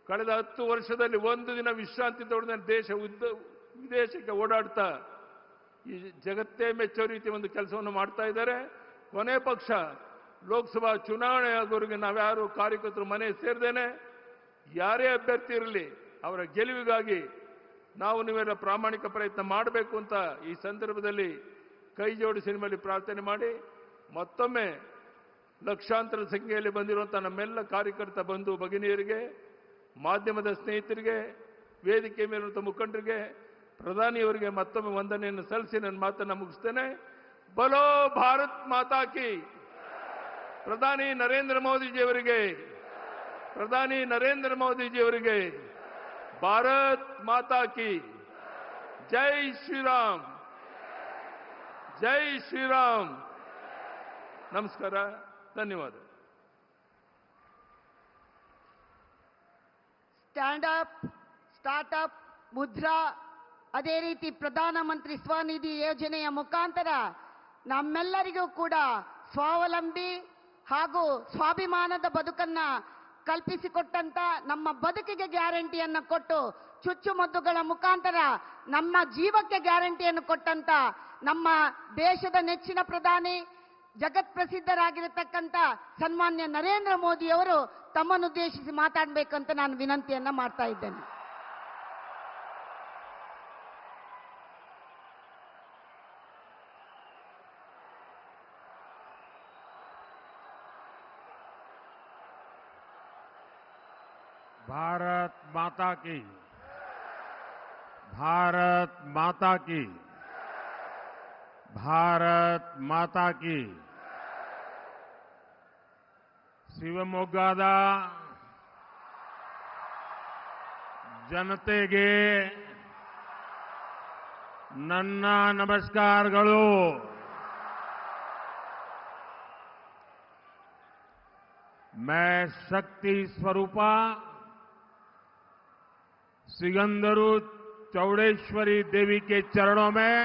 ಕಳೆದ 10 ವರ್ಷದಲ್ಲಿ ಒಂದು ದಿನ ವಿಶ್ರಾಂತಿ ತಗೊಳ್ಳದೆ ವಿದೇಶಕ್ಕೆ ಓಡಾಡ್ತಾ ಈ ಜಗತ್ತೇ ಮೆಚ್ಚೋ ರೀತಿ ಒಂದು ಕೆಲಸವನ್ನು ಮಾಡ್ತಾ ಇದ್ದಾರೆ. ಕೊನೆ ಪಕ್ಷ ಲೋಕಸಭಾ ಚುನಾವಣೆ ಆಗೋರಿಗೆ ನಾವ್ಯಾರು ಕಾರ್ಯಕರ್ತರು ಮನೆ ಸೇರಿದೇನೆ ಯಾರೇ ಅಭ್ಯರ್ಥಿ ಇರಲಿ ಅವರ ಗೆಲುವಿಗಾಗಿ ನಾವು ನೀವೆಲ್ಲ ಪ್ರಾಮಾಣಿಕ ಪ್ರಯತ್ನ ಮಾಡಬೇಕು ಅಂತ ಈ ಸಂದರ್ಭದಲ್ಲಿ ಕೈ ಜೋಡಿಸಿ ನಿಮ್ಮಲ್ಲಿ ಪ್ರಾರ್ಥನೆ ಮಾಡಿ ಮತ್ತೊಮ್ಮೆ ಲಕ್ಷಾಂತರ ಸಂಖ್ಯೆಯಲ್ಲಿ ಬಂದಿರುವಂಥ ನಮ್ಮೆಲ್ಲ ಕಾರ್ಯಕರ್ತ ಬಂಧು ಭಗಿನಿಯರಿಗೆ, ಮಾಧ್ಯಮದ ಸ್ನೇಹಿತರಿಗೆ, ವೇದಿಕೆ ಮೇಲಿರುವಂಥ ಮುಖಂಡರಿಗೆ, ಪ್ರಧಾನಿಯವರಿಗೆ ಮತ್ತೊಮ್ಮೆ ವಂದನೆಯನ್ನು ಸಲ್ಲಿಸಿ ನನ್ನ ಮಾತನ್ನು ಮುಗಿಸ್ತೇನೆ. ಬಲೋ ಭಾರತ್ ಮಾತಾ ಕಿ. ಪ್ರಧಾನಿ ನರೇಂದ್ರ ಮೋದಿಜಿಯವರಿಗೆ, ಪ್ರಧಾನಿ ನರೇಂದ್ರ ಮೋದಿಜಿಯವರಿಗೆ ಭಾರತ್ ಮಾತಾ ಕಿ ಜೈ ಶ್ರೀರಾಮ್, ಜೈ ಶ್ರೀರಾಮ್. ನಮಸ್ಕಾರ, ಧನ್ಯವಾದ. ಸ್ಟ್ಯಾಂಡ್ ಅಪ್, ಸ್ಟಾರ್ಟ್ಅಪ್, ಮುದ್ರಾ, ಅದೇ ರೀತಿ ಪ್ರಧಾನಮಂತ್ರಿ ಸ್ವನಿಧಿ ಯೋಜನೆಯ ಮುಖಾಂತರ ನಮ್ಮೆಲ್ಲರಿಗೂ ಕೂಡ ಸ್ವಾವಲಂಬಿ ಹಾಗೂ ಸ್ವಾಭಿಮಾನದ ಬದುಕನ್ನ ಕಲ್ಪಿಸಿಕೊಟ್ಟಂತ ನಮ್ಮ ಬದುಕಿಗೆ ಗ್ಯಾರಂಟಿಯನ್ನು ಕೊಟ್ಟು ಚುಚ್ಚುಮದ್ದುಗಳ ಮುಖಾಂತರ ನಮ್ಮ ಜೀವಕ್ಕೆ ಗ್ಯಾರಂಟಿಯನ್ನು ಕೊಟ್ಟಂತ ನಮ್ಮ ದೇಶದ ನೆಚ್ಚಿನ ಪ್ರಧಾನಿ ಜಗತ್ ಪ್ರಸಿದ್ಧರಾಗಿರತಕ್ಕಂತ ಸನ್ಮಾನ್ಯ ನರೇಂದ್ರ ಮೋದಿ ಅವರು ತಮ್ಮನ್ನುದ್ದೇಶಿಸಿ ಮಾತಾಡಬೇಕಂತ ನಾನು ವಿನಂತಿಯನ್ನ ಮಾಡ್ತಾ ಇದ್ದೇನೆ. भारत माता की, भारत माता की, भारत माता की. ಶಿವಮೊಗ್ಗದ ಜನತೆಗೆ ನನ್ನ ನಮಸ್ಕಾರಗಳು. मैं शक्ति स्वरूपा सिगंदरू चौड़ेश्वरी देवी के चरणों में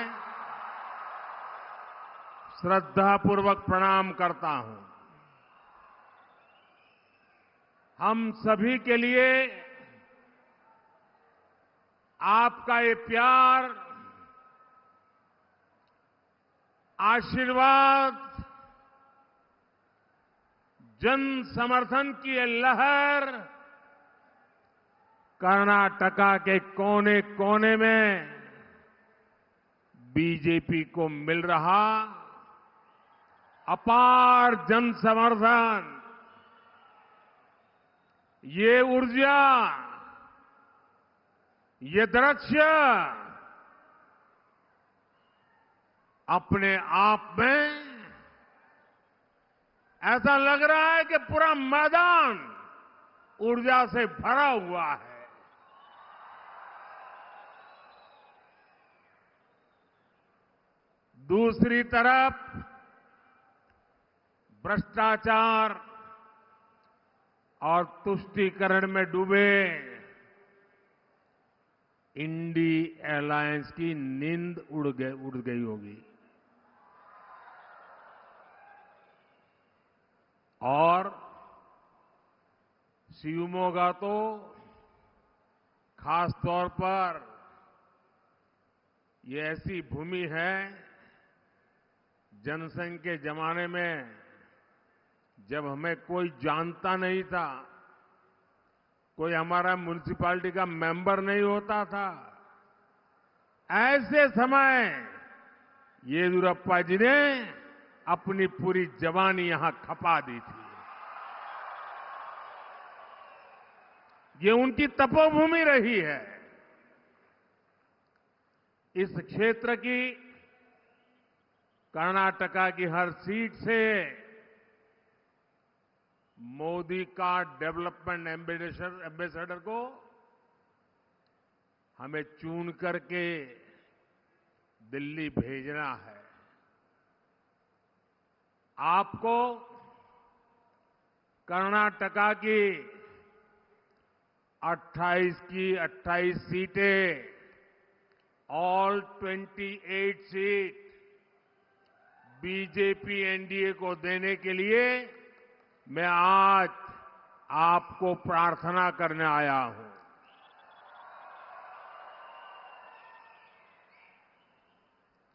श्रद्धापूर्वक प्रणाम करता हूं. हम सभी के लिए आपका ये प्यार, आशीर्वाद, जन समर्थन की ये लहर कर्नाटका के कोने कोने में बीजेपी को मिल रहा अपार जन समर्थन, ये ऊर्जा, ये दृश्य अपने आप में ऐसा लग रहा है कि पूरा मैदान ऊर्जा से भरा हुआ है. दूसरी तरफ भ्रष्टाचार और तुष्टीकरण में डूबे इंडी एलायंस की नींद उड़ गई होगी. और शिवमोगा तो खास तौर पर ये ऐसी भूमि है, जनसंघ के जमाने में जब हमें कोई जानता नहीं था, कोई हमारा म्युनिसिपैलिटी का मेंबर नहीं होता था, ऐसे समय येदियुरप्पा जी ने अपनी पूरी जवानी यहां खपा दी थी. ये उनकी तपोभूमि रही है. इस क्षेत्र की, कर्नाटका की हर सीट से मोदी का डेवलपमेंट एम्बेसडर को हमें चुन करके दिल्ली भेजना है. आपको कर्नाटका की 28 की 28 सीटें, ऑल 28 सीट बीजेपी एनडीए को देने के लिए मैं आज आपको प्रार्थना करने आया हूं.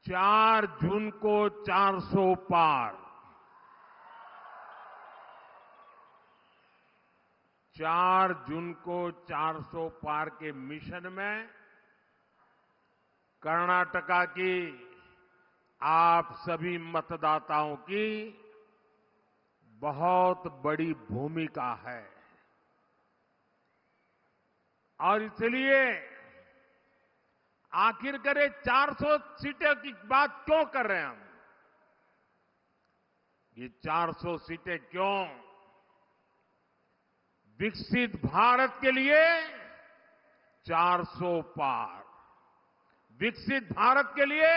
चार जून को 400 पार, 4 जून को 400 पार के मिशन में कर्नाटका की आप सभी मतदाताओं की बहुत बड़ी भूमिका है. और इसलिए आखिर करे 400 सीटें की बात क्यों कर रहे हैं हम? ये 400 सीटें क्यों? विकसित भारत के लिए 400 पार, विकसित भारत के लिए,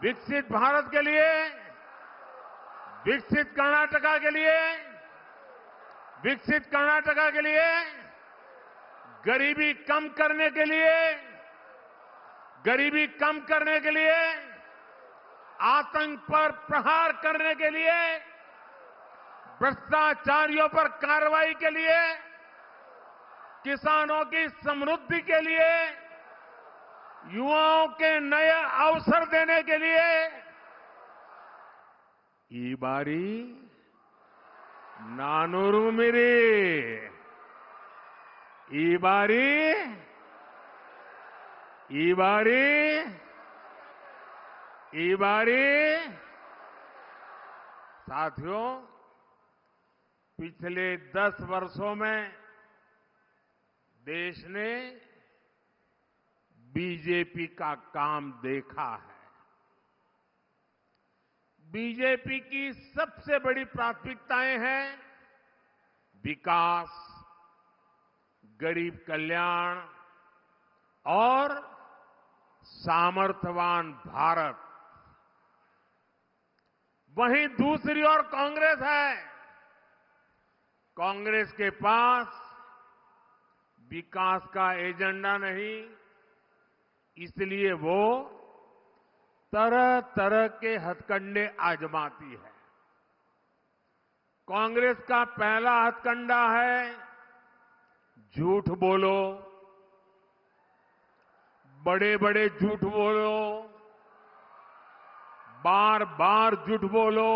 विकसित भारत के लिए, विकसित कर्नाटका के लिए, विकसित कर्नाटका के लिए, गरीबी कम करने के लिए, गरीबी कम करने के लिए, आतंक पर प्रहार करने के लिए, भ्रष्टाचारियों पर कार्रवाई के लिए किसानों की समृद्धि के लिए, युवाओं के नए अवसर देने के लिए ई बारी नानूरू मेरी ई बारी साथियों, पिछले 10 वर्षों में देश ने बीजेपी का काम देखा है। बीजेपी की सबसे बड़ी प्राथमिकताएं हैं विकास, गरीब कल्याण और सामर्थ्यवान भारत। वहीं दूसरी ओर कांग्रेस है। कांग्रेस के पास विकास का एजेंडा नहीं, इसलिए वो तरह तरह के हथकंडे आजमाती है। कांग्रेस का पहला हथकंडा है झूठ बोलो, बड़े बड़े झूठ बोलो, बार बार झूठ बोलो,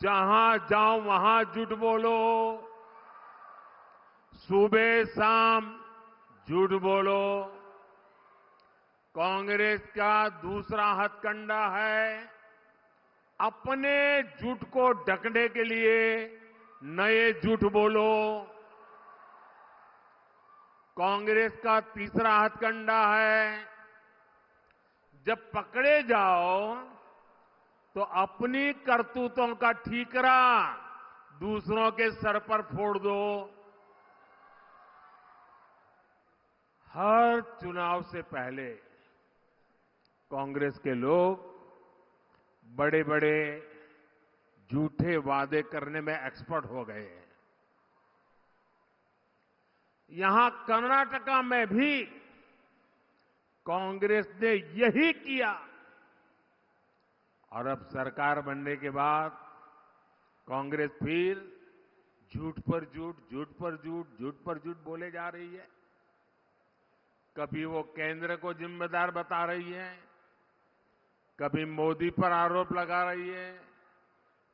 जहां जाओ वहां झूठ बोलो, सुबह शाम झूठ बोलो। कांग्रेस का दूसरा हथकंडा है अपने झूठ को ढकने के लिए नए झूठ बोलो। कांग्रेस का तीसरा हथकंडा है जब पकड़े जाओ तो अपनी करतूतों का ठीकरा दूसरों के सर पर फोड़ दो। हर चुनाव से पहले कांग्रेस के लोग बड़े बड़े झूठे वादे करने में एक्सपर्ट हो गए हैं। यहां कर्नाटका में भी कांग्रेस ने यही किया और अब सरकार बनने के बाद कांग्रेस फिर झूठ पर झूठ, झूठ पर झूठ, झूठ पर झूठ बोले जा रही है। कभी वो केंद्र को जिम्मेदार बता रही है, कभी मोदी पर आरोप लगा रही है,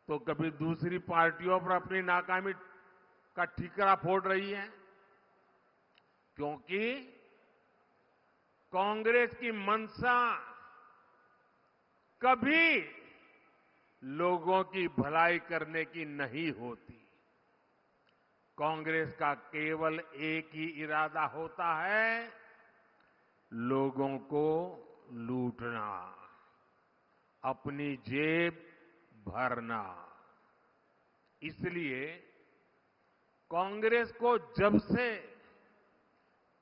तो कभी दूसरी पार्टियों पर अपनी नाकामी का ठीकरा फोड़ रही है। क्योंकि कांग्रेस की मंशा कभी लोगों की भलाई करने की नहीं होती। कांग्रेस का केवल एक ही इरादा होता है, लोगों को लूटना, अपनी जेब भरना। इसलिए कांग्रेस को जब से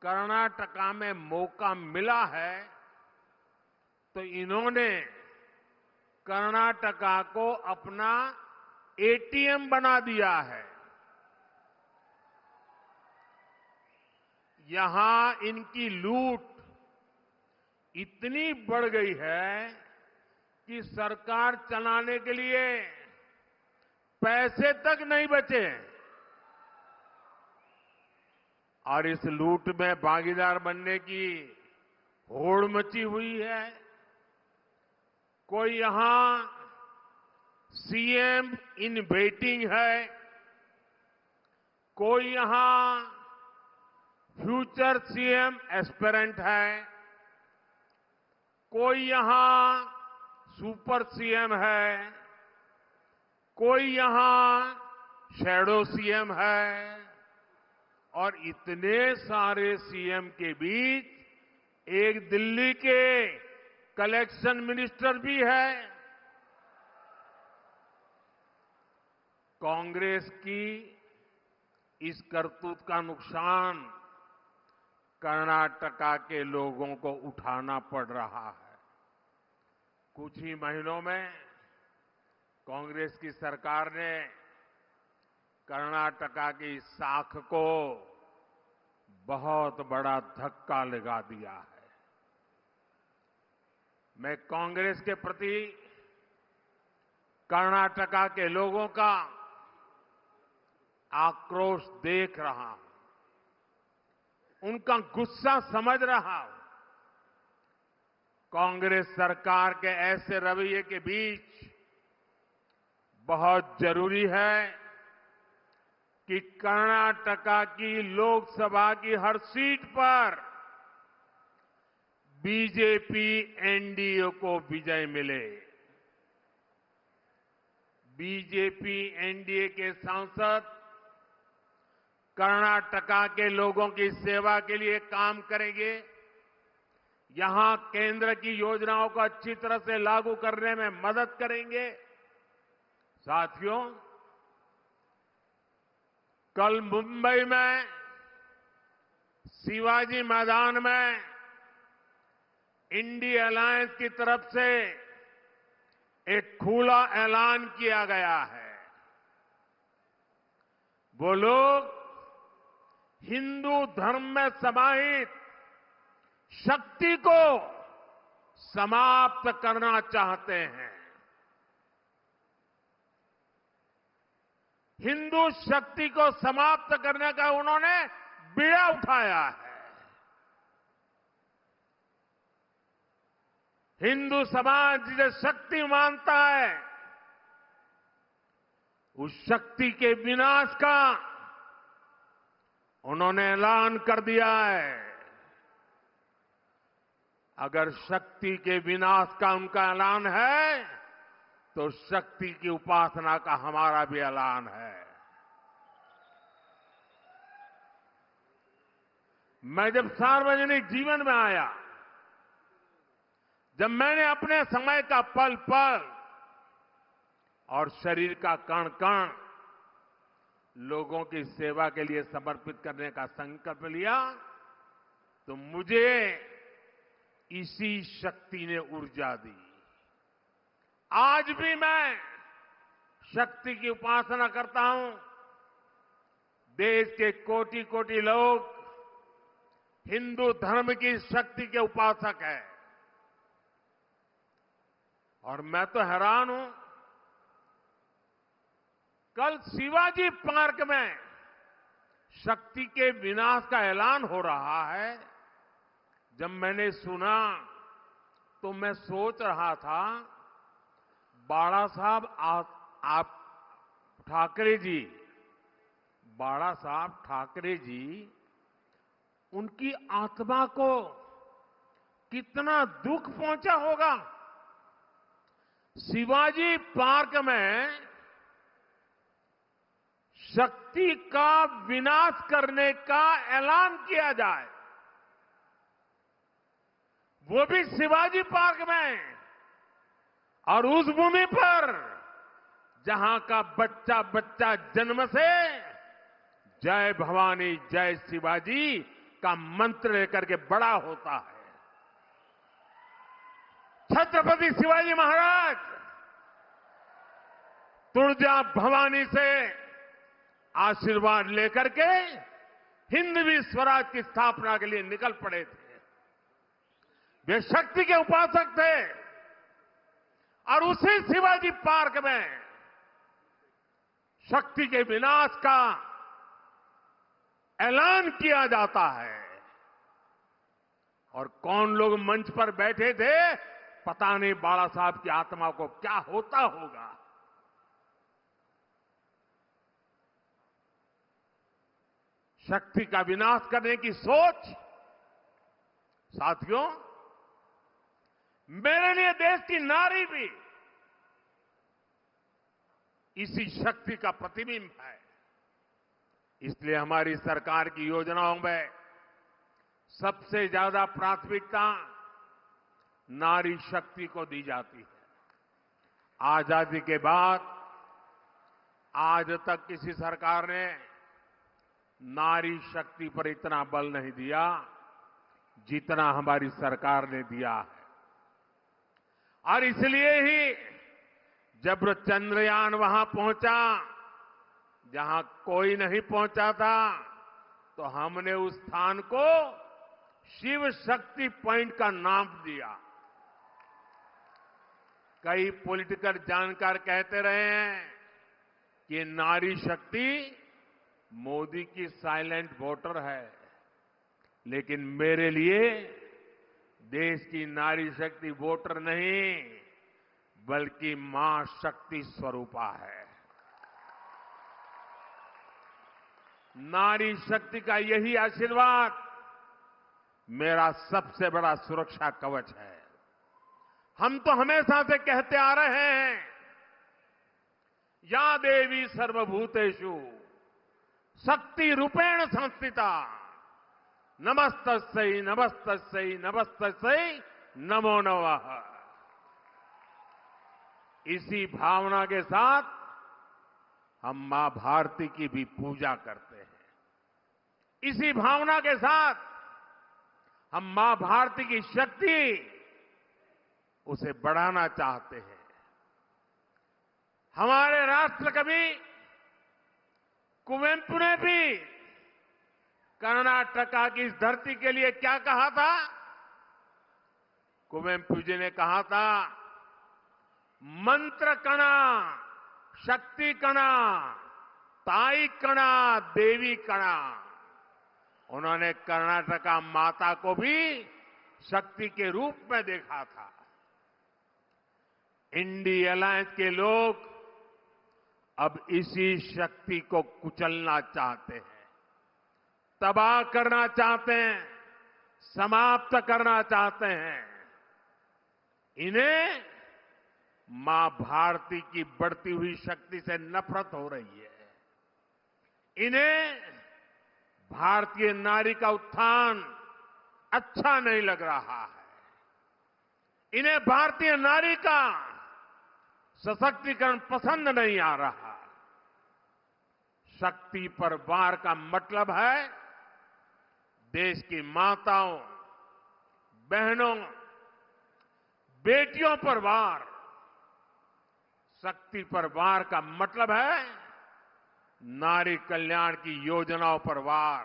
कर्नाटका में मौका मिला है तो इन्होंने कर्नाटका को अपना एटीएम बना दिया है। यहां इनकी लूट इतनी बढ़ गई है कि सरकार चलाने के लिए पैसे तक नहीं बचे और इस लूट में भागीदार बनने की होड़ मची हुई है। कोई यहां सीएम इन वेटिंग है, कोई यहां फ्यूचर सीएम एस्पिरेंट है, कोई यहां सुपर सीएम है, कोई यहां शैडो सीएम है और इतने सारे सीएम के बीच एक दिल्ली के कलेक्शन मिनिस्टर भी है। कांग्रेस की इस करतूत का नुकसान कर्नाटका के लोगों को उठाना पड़ रहा है। कुछ ही महीनों में कांग्रेस की सरकार ने कर्नाटका की साख को बहुत बड़ा धक्का लगा दिया है। मैं कांग्रेस के प्रति कर्नाटका के लोगों का आक्रोश देख रहा हूं। उनका गुस्सा समझ रहा हूं। कांग्रेस सरकार के ऐसे रवैये के बीच बहुत जरूरी है कि कर्नाटका की लोकसभा की हर सीट पर बीजेपी एनडीए को विजय मिले। बीजेपी एनडीए के सांसद कर्नाटका के लोगों की सेवा के लिए काम करेंगे, यहां केंद्र की योजनाओं को अच्छी तरह से लागू करने में मदद करेंगे। साथियों, कल मुंबई में शिवाजी मैदान में इंडिया अलायंस की तरफ से एक खुला ऐलान किया गया है। वो लोग हिंदू धर्म में समाहित शक्ति को समाप्त करना चाहते हैं। हिंदू शक्ति को समाप्त करने का उन्होंने बीड़ा उठाया है। हिंदू समाज जिसे शक्ति मानता है, उस शक्ति के विनाश का उन्होंने ऐलान कर दिया है। अगर शक्ति के विनाश का उनका ऐलान है, तो शक्ति की उपासना का हमारा भी ऐलान है। मैं जब सार्वजनिक जीवन में आया, जब मैंने अपने समय का पल पल और शरीर का कण कण लोगों की सेवा के लिए समर्पित करने का संकल्प लिया, तो मुझे इसी शक्ति ने ऊर्जा दी। आज भी मैं शक्ति की उपासना करता हूं। देश के कोटि कोटि लोग हिंदू धर्म की शक्ति के उपासक हैं। और मैं तो हैरान हूं, कल शिवाजी पार्क में शक्ति के विनाश का ऐलान हो रहा है। जब मैंने सुना तो मैं सोच रहा था, बाला साहब आप ठाकरे जी, बाला साहब ठाकरे जी, उनकी आत्मा को कितना दुख पहुंचा होगा। शिवाजी पार्क में शक्ति का विनाश करने का ऐलान किया जाए, वो भी शिवाजी पार्क में, और उस भूमि पर जहां का बच्चा बच्चा जन्म से जय भवानी जय शिवाजी का मंत्र लेकर के बड़ा होता है। छत्रपति शिवाजी महाराज तुळजा भवानी से आशीर्वाद लेकर के हिंदवी स्वराज की स्थापना के लिए निकल पड़े थे। वे शक्ति के उपासक थे, और उसी शिवाजी पार्क में शक्ति के विनाश का ऐलान किया जाता है। और कौन लोग मंच पर बैठे थे, पता नहीं बाला साहब की आत्मा को क्या होता होगा। शक्ति का विनाश करने की सोच, साथियों, मेरे लिए देश की नारी भी इसी शक्ति का प्रतिबिंब है। इसलिए हमारी सरकार की योजनाओं में सबसे ज्यादा प्राथमिकता नारी शक्ति को दी जाती है। आजादी के बाद आज तक किसी सरकार ने नारी शक्ति पर इतना बल नहीं दिया जितना हमारी सरकार ने दिया है। और इसलिए ही जब चंद्रयान वहां पहुंचा जहां कोई नहीं पहुंचा था, तो हमने उस स्थान को शिव शक्ति पॉइंट का नाम दिया। कई पॉलिटिकल जानकार कहते रहे हैं कि नारी शक्ति मोदी की साइलेंट वोटर है, लेकिन मेरे लिए देश की नारी शक्ति वोटर नहीं, बल्कि मां शक्ति स्वरूपा है। नारी शक्ति का यही आशीर्वाद मेरा सबसे बड़ा सुरक्षा कवच है। हम तो हमेशा से कहते आ रहे हैं, या देवी सर्वभूतेषु शक्ति रूपेण संस्थिता नमस्तस्यै नमस्तस्यै नमस्तस्यै नमो नमः। इसी भावना के साथ हम मां भारती की भी पूजा करते हैं। इसी भावना के साथ हम मां भारती की शक्ति उसे बढ़ाना चाहते हैं। हमारे राष्ट्रकवि कुवेंपु ने भी कर्नाटका की इस धरती के लिए क्या कहा था? कुवेंपु जी ने कहा था, मंत्र कणा, शक्ति कणा, ताई कणा, देवी कणा। उन्होंने कर्नाटका माता को भी शक्ति के रूप में देखा था। इंडी अलायंस के लोग अब इसी शक्ति को कुचलना चाहते हैं, तबाह करना चाहते हैं, समाप्त करना चाहते हैं। इन्हें मां भारती की बढ़ती हुई शक्ति से नफरत हो रही है। इन्हें भारतीय नारी का उत्थान अच्छा नहीं लग रहा है। इन्हें भारतीय नारी का सशक्तिकरण पसंद नहीं आ रहा। शक्ति पर वार का मतलब है देश की माताओं, बहनों, बेटियों पर वार। शक्ति पर वार का मतलब है नारी कल्याण की योजनाओं पर वार।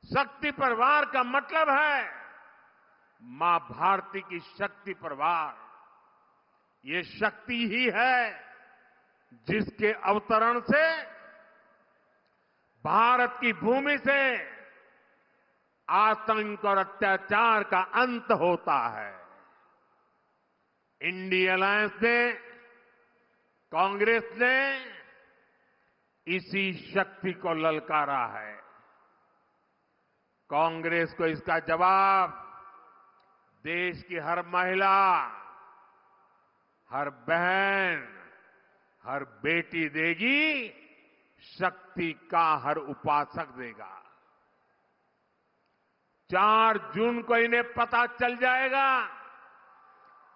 शक्ति पर वार का मतलब है मां भारती की शक्ति पर वार। ये शक्ति ही है जिसके अवतरण से भारत की भूमि से आतंक और अत्याचार का अंत होता है। इंडी अलायंस ने, कांग्रेस ने इसी शक्ति को ललकारा है। कांग्रेस को इसका जवाब देश की हर महिला, हर बहन, हर बेटी देगी, शक्ति का हर उपासक देगा। 4 जून को इन्हें पता चल जाएगा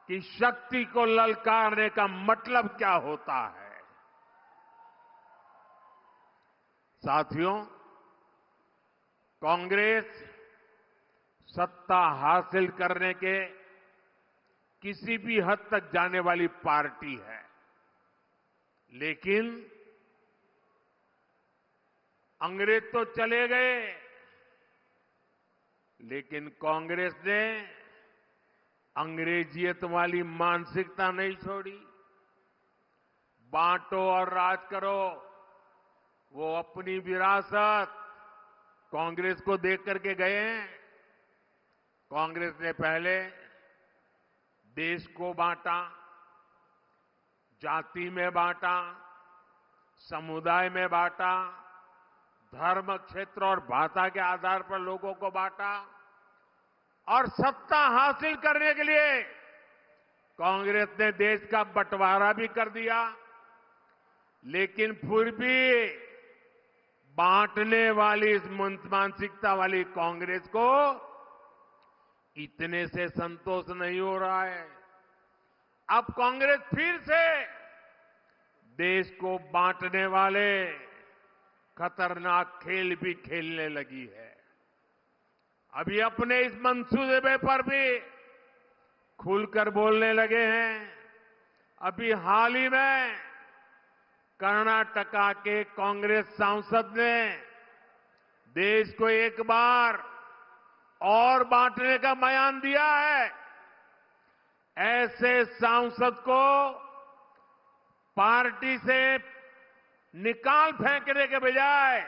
कि शक्ति को ललकारने का मतलब क्या होता है। साथियों, कांग्रेस सत्ता हासिल करने के किसी भी हद तक जाने वाली पार्टी है, लेकिन अंग्रेज तो चले गए, लेकिन कांग्रेस ने अंग्रेजियत वाली मानसिकता नहीं छोड़ी। बांटो और राज करो, वो अपनी विरासत कांग्रेस को देख करके गए हैं। कांग्रेस ने पहले देश को बांटा, जाति में बांटा, समुदाय में बांटा, धर्म, क्षेत्र और भाषा के आधार पर लोगों को बांटा और सत्ता हासिल करने के लिए कांग्रेस ने देश का बंटवारा भी कर दिया। लेकिन फिर भी बांटने वाली इस मानसिकता वाली कांग्रेस को इतने से संतोष नहीं हो रहा है। अब कांग्रेस फिर से देश को बांटने वाले खतरनाक खेल भी खेलने लगी है। अभी अपने इस मंसूबे पर भी खुलकर बोलने लगे हैं। अभी हाल ही में कर्नाटका के कांग्रेस सांसद ने देश को एक बार और बांटने का बयान दिया है। ऐसे सांसद को पार्टी से निकाल फेंकने के बजाय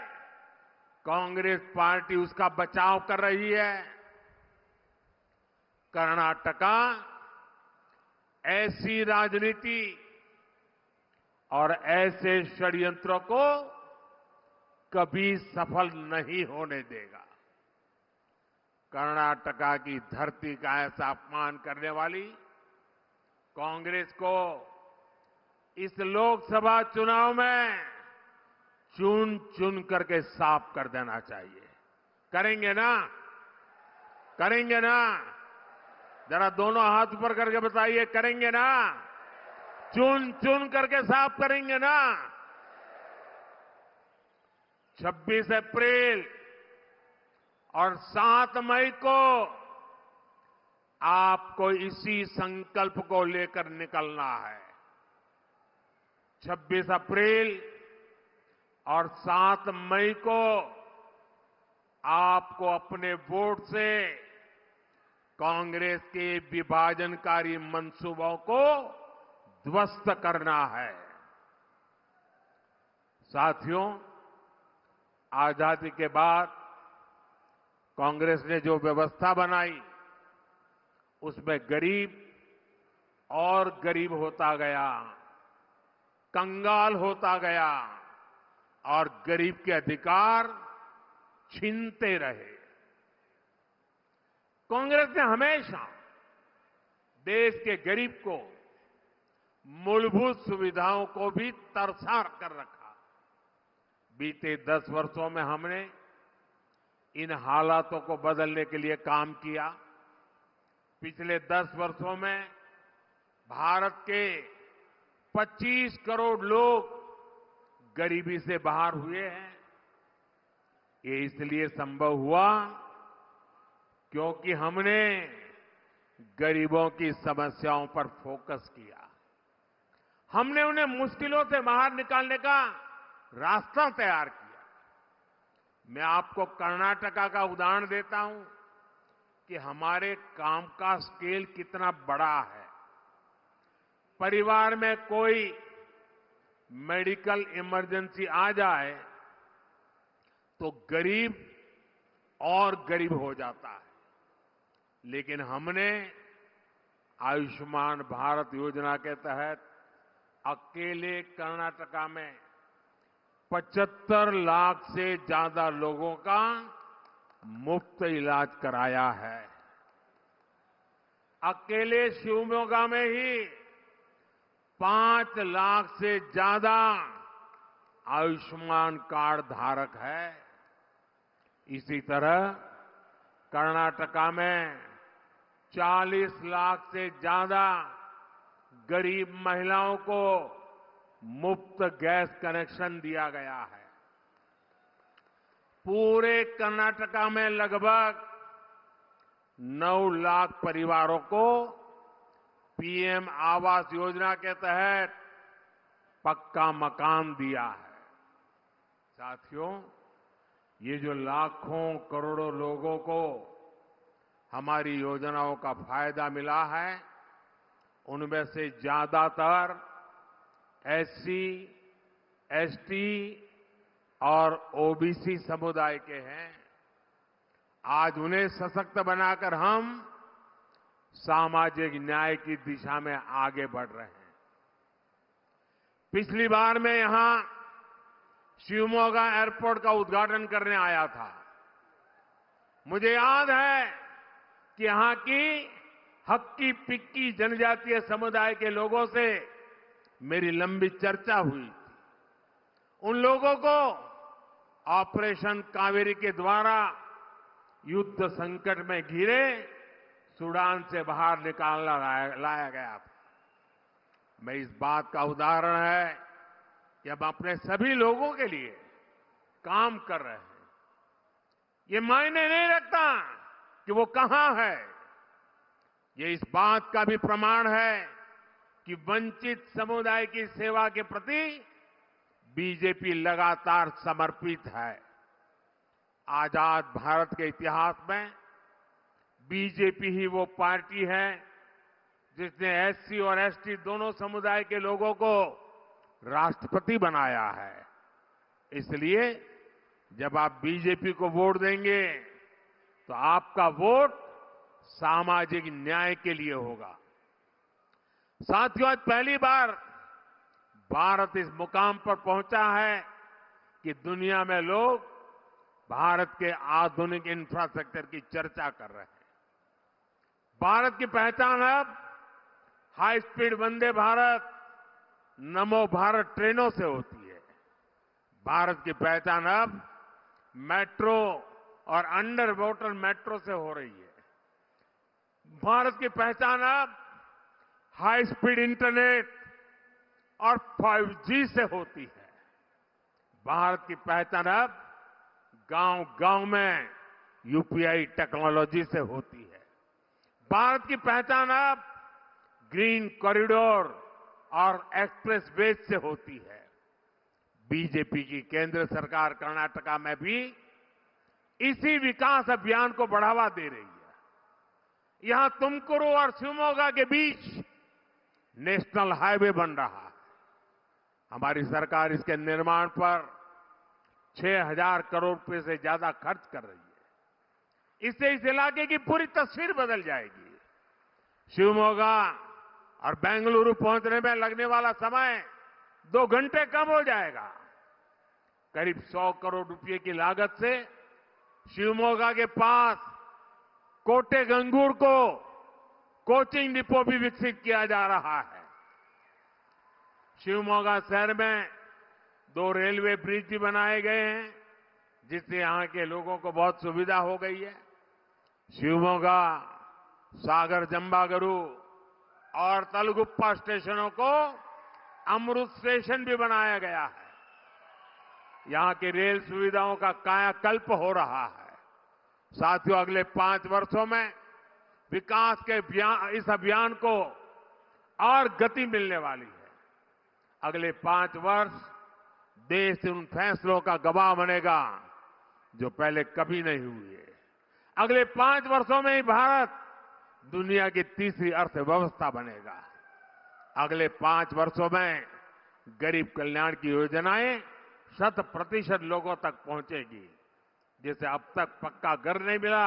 कांग्रेस पार्टी उसका बचाव कर रही है। कर्नाटका ऐसी राजनीति और ऐसे षड्यंत्रों को कभी सफल नहीं होने देगा। कर्नाटका की धरती का ऐसा अपमान करने वाली कांग्रेस को इस लोकसभा चुनाव में चुन चुन करके साफ कर देना चाहिए। करेंगे ना? करेंगे ना? जरा दोनों हाथ ऊपर करके बताइए, करेंगे ना? चुन चुन करके साफ करेंगे ना? 26 अप्रैल और 7 मई को आपको इसी संकल्प को लेकर निकलना है। 26 अप्रैल और 7 मई को आपको अपने वोट से कांग्रेस के विभाजनकारी मंसूबों को ध्वस्त करना है। साथियों, आजादी के बाद कांग्रेस ने जो व्यवस्था बनाई उसमें गरीब और गरीब होता गया, कंगाल होता गया और गरीब के अधिकार छीनते रहे। कांग्रेस ने हमेशा देश के गरीब को मूलभूत सुविधाओं को भी तरसा कर रखा। बीते 10 वर्षों में हमने इन हालातों को बदलने के लिए काम किया। पिछले 10 वर्षों में भारत के 25 करोड़ लोग गरीबी से बाहर हुए हैं। ये इसलिए संभव हुआ क्योंकि हमने गरीबों की समस्याओं पर फोकस किया। हमने उन्हें मुश्किलों से बाहर निकालने का रास्ता तैयार किया। मैं आपको कर्नाटका का उदाहरण देता हूं कि हमारे काम का स्केल कितना बड़ा है। परिवार में कोई मेडिकल इमरजेंसी आ जाए तो गरीब और गरीब हो जाता है। लेकिन हमने आयुष्मान भारत योजना के तहत अकेले कर्नाटका में 75 लाख से ज्यादा लोगों का मुफ्त इलाज कराया है। अकेले शिवमोगा में ही 5 लाख से ज्यादा आयुष्मान कार्ड धारक है। इसी तरह कर्नाटका में 40 लाख से ज्यादा गरीब महिलाओं को मुफ्त गैस कनेक्शन दिया गया है। पूरे कर्नाटका में लगभग 9 लाख परिवारों को पीएम आवास योजना के तहत पक्का मकान दिया है। साथियों, ये जो लाखों करोड़ों लोगों को हमारी योजनाओं का फायदा मिला है, उनमें से ज्यादातर एससी, एसटी और ओबीसी समुदाय के हैं। आज उन्हें सशक्त बनाकर हम सामाजिक न्याय की दिशा में आगे बढ़ रहे हैं। पिछली बार मैं यहां शिवमोगा एयरपोर्ट का उद्घाटन करने आया था। मुझे याद है कि यहां की हक्की पिक्की जनजातीय समुदाय के लोगों से मेरी लंबी चर्चा हुई। उन लोगों को ऑपरेशन कावेरी के द्वारा युद्ध संकट में घिरे सूडान से बाहर निकालना लाया गया था। मैं इस बात का उदाहरण है कि अब अपने सभी लोगों के लिए काम कर रहे हैं। ये मायने नहीं रखता कि वो कहां है। ये इस बात का भी प्रमाण है कि वंचित समुदाय की सेवा के प्रति बीजेपी लगातार समर्पित है। आजाद भारत के इतिहास में बीजेपी ही वो पार्टी है जिसने एससी और एसटी दोनों समुदाय के लोगों को राष्ट्रपति बनाया है। इसलिए जब आप बीजेपी को वोट देंगे तो आपका वोट सामाजिक न्याय के लिए होगा। साथियों, आज पहली बार भारत इस मुकाम पर पहुंचा है कि दुनिया में लोग भारत के आधुनिक इंफ्रास्ट्रक्चर की चर्चा कर रहे हैं। भारत की पहचान अब हाई स्पीड वंदे भारत, नमो भारत ट्रेनों से होती है। भारत की पहचान अब मेट्रो और अंडर वाटर मेट्रो से हो रही है। भारत की पहचान अब हाई स्पीड इंटरनेट और 5G से होती है। भारत की पहचान अब गांव-गांव में यूपीआई टेक्नोलॉजी से होती है। भारत की पहचान अब ग्रीन कॉरिडोर और एक्सप्रेस वेज से होती है। बीजेपी की केंद्र सरकार कर्नाटका में भी इसी विकास अभियान को बढ़ावा दे रही है। यहां तुमकुरू और शिवमोगा के बीच नेशनल हाईवे बन रहा है। हमारी सरकार इसके निर्माण पर 6,000 करोड़ रुपए से ज्यादा खर्च कर रही है। इससे इस इलाके की पूरी तस्वीर बदल जाएगी। शिवमोगा और बेंगलुरु पहुंचने में लगने वाला समय 2 घंटे कम हो जाएगा। करीब 100 करोड़ रुपए की लागत से शिवमोगा के पास कोटेगंगूर को कोचिंग डिपो भी विकसित किया जा रहा है। शिवमोगा शहर में 2 रेलवे ब्रिज भी बनाए गए हैं, जिससे यहां के लोगों को बहुत सुविधा हो गई है। शिवमोगा, सागर जंबागरू और तलगुप्पा स्टेशनों को अमृत स्टेशन भी बनाया गया है। यहां की रेल सुविधाओं का कायाकल्प हो रहा है। साथियों, अगले 5 वर्षों में विकास के इस अभियान को और गति मिलने वाली है। अगले 5 वर्ष देश उन फैसलों का गवाह बनेगा जो पहले कभी नहीं हुए। अगले 5 वर्षों में ही भारत दुनिया की तीसरी अर्थव्यवस्था बनेगा। अगले 5 वर्षों में गरीब कल्याण की योजनाएं 100% लोगों तक पहुंचेगी। जैसे अब तक पक्का घर नहीं मिला,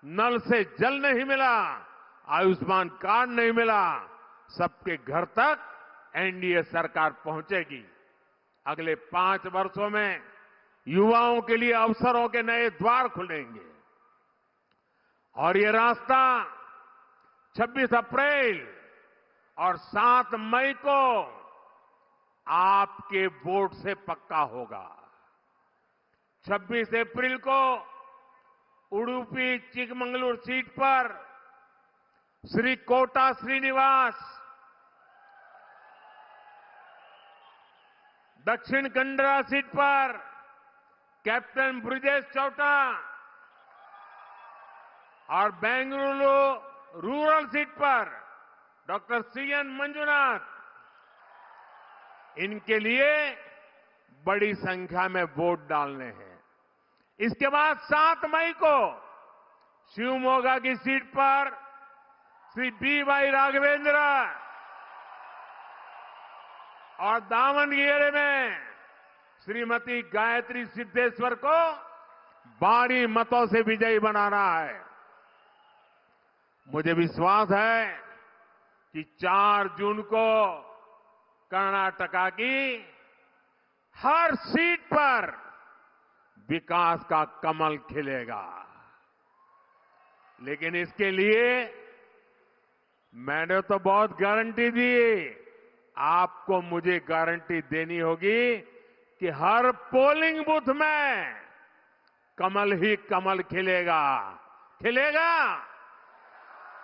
नल से जल नहीं मिला, आयुष्मान कार्ड नहीं मिला, सबके घर तक एनडीए सरकार पहुंचेगी। अगले 5 वर्षों में युवाओं के लिए अवसरों के नए द्वार खुलेंगे और ये रास्ता 26 अप्रैल और 7 मई को आपके वोट से पक्का होगा। 26 अप्रैल को उडुपी चिकमंगलूर सीट पर श्री कोटा श्रीनिवास, दक्षिण कन्नड़ा सीट पर कैप्टन ब्रिजेश चौटा और बेंगलुरु रूरल सीट पर डॉक्टर सीएन मंजुनाथ, इनके लिए बड़ी संख्या में वोट डालने हैं। इसके बाद 7 मई को शिवमोगा की सीट पर श्री बी.वाई. राघवेंद्र और दावणगेरे में श्रीमती गायत्री सिद्धेश्वर को भारी मतों से विजयी बनाना है। मुझे विश्वास है कि 4 जून को कर्नाटका की हर सीट पर विकास का कमल खिलेगा। लेकिन इसके लिए मैंने तो बहुत गारंटी दी, आपको मुझे गारंटी देनी होगी कि हर पोलिंग बूथ में कमल ही कमल खिलेगा। खिलेगा,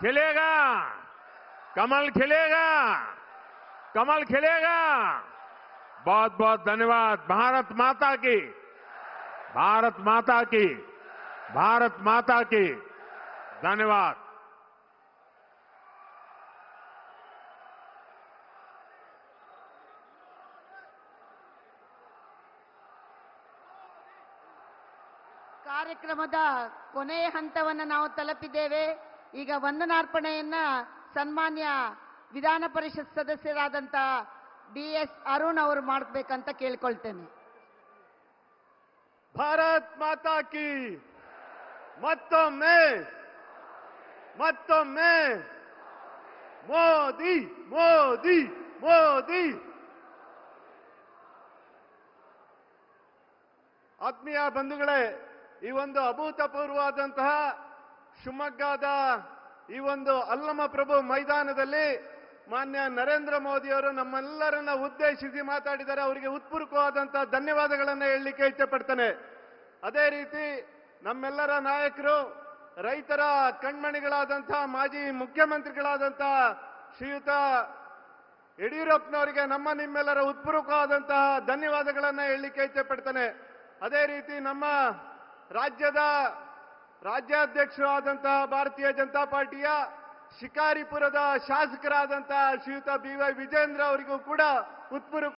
खिलेगा, कमल खिलेगा, कमल खिलेगा। बहुत बहुत धन्यवाद। भारत माता की, भारत माता की, भारत माता की। धन्यवाद। ಕಾರ್ಯಕ್ರಮದ ಕೊನೆಯ ಹಂತವನ್ನು ನಾವು ತಲುಪಿದ್ದೇವೆ. ಈಗ ವಂದನಾರ್ಪಣೆಯನ್ನ ಸನ್ಮಾನ್ಯ ವಿಧಾನ ಪರಿಷತ್ ಸದಸ್ಯರಾದಂತ ಡಿ.ಎಸ್. ಅರುಣ್ ಅವರು ಮಾಡಬೇಕಂತ ಕೇಳ್ಕೊಳ್ತೇನೆ. ಭಾರತ್ ಮಾತಾ ಕಿ ಮತ್ತೊಮ್ಮೆ ಮತ್ತೊಮ್ಮೆ ಮೋದಿ ಮೋದಿ ಮೋದಿ. ಆತ್ಮೀಯ ಬಂಧುಗಳೇ, ಈ ಒಂದು ಅಭೂತಪೂರ್ವವಾದಂತಹ ಶಿವಮೊಗ್ಗದ ಈ ಒಂದು ಅಲ್ಲಮ ಪ್ರಭು ಮೈದಾನದಲ್ಲಿ ಮಾನ್ಯ ನರೇಂದ್ರ ಮೋದಿಯವರು ನಮ್ಮೆಲ್ಲರನ್ನ ಉದ್ದೇಶಿಸಿ ಮಾತಾಡಿದ್ದಾರೆ. ಅವರಿಗೆ ಉತ್ಪೂರ್ವಕವಾದಂತಹ ಧನ್ಯವಾದಗಳನ್ನು ಹೇಳಲಿಕ್ಕೆ ಇಚ್ಛೆಪಡ್ತೇನೆ. ಅದೇ ರೀತಿ ನಮ್ಮೆಲ್ಲರ ನಾಯಕರು, ರೈತರ ಕಣ್ಮಣಿಗಳಾದಂತಹ ಮಾಜಿ ಮುಖ್ಯಮಂತ್ರಿಗಳಾದಂತಹ ಶ್ರೀಯುತ ಯಡಿಯೂರಪ್ಪನವರಿಗೆ ನಿಮ್ಮೆಲ್ಲರ ಉತ್ಪೂರ್ವಕವಾದಂತಹ ಧನ್ಯವಾದಗಳನ್ನು ಹೇಳಲಿಕ್ಕೆ ಇಚ್ಛೆಪಡ್ತೇನೆ. ಅದೇ ರೀತಿ ನಮ್ಮ ರಾಜ್ಯದ ರಾಜ್ಯಾಧ್ಯಕ್ಷರು ಆದಂತಹ ಭಾರತೀಯ ಜನತಾ ಪಾರ್ಟಿಯ ಶಿಕಾರಿಪುರದ ಶಾಸಕರಾದಂತಹ ಶ್ರೀಯುತ BY ವಿಜೇಂದ್ರ ಅವರಿಗೂ ಕೂಡ ಉತ್ಪೂರ್ವ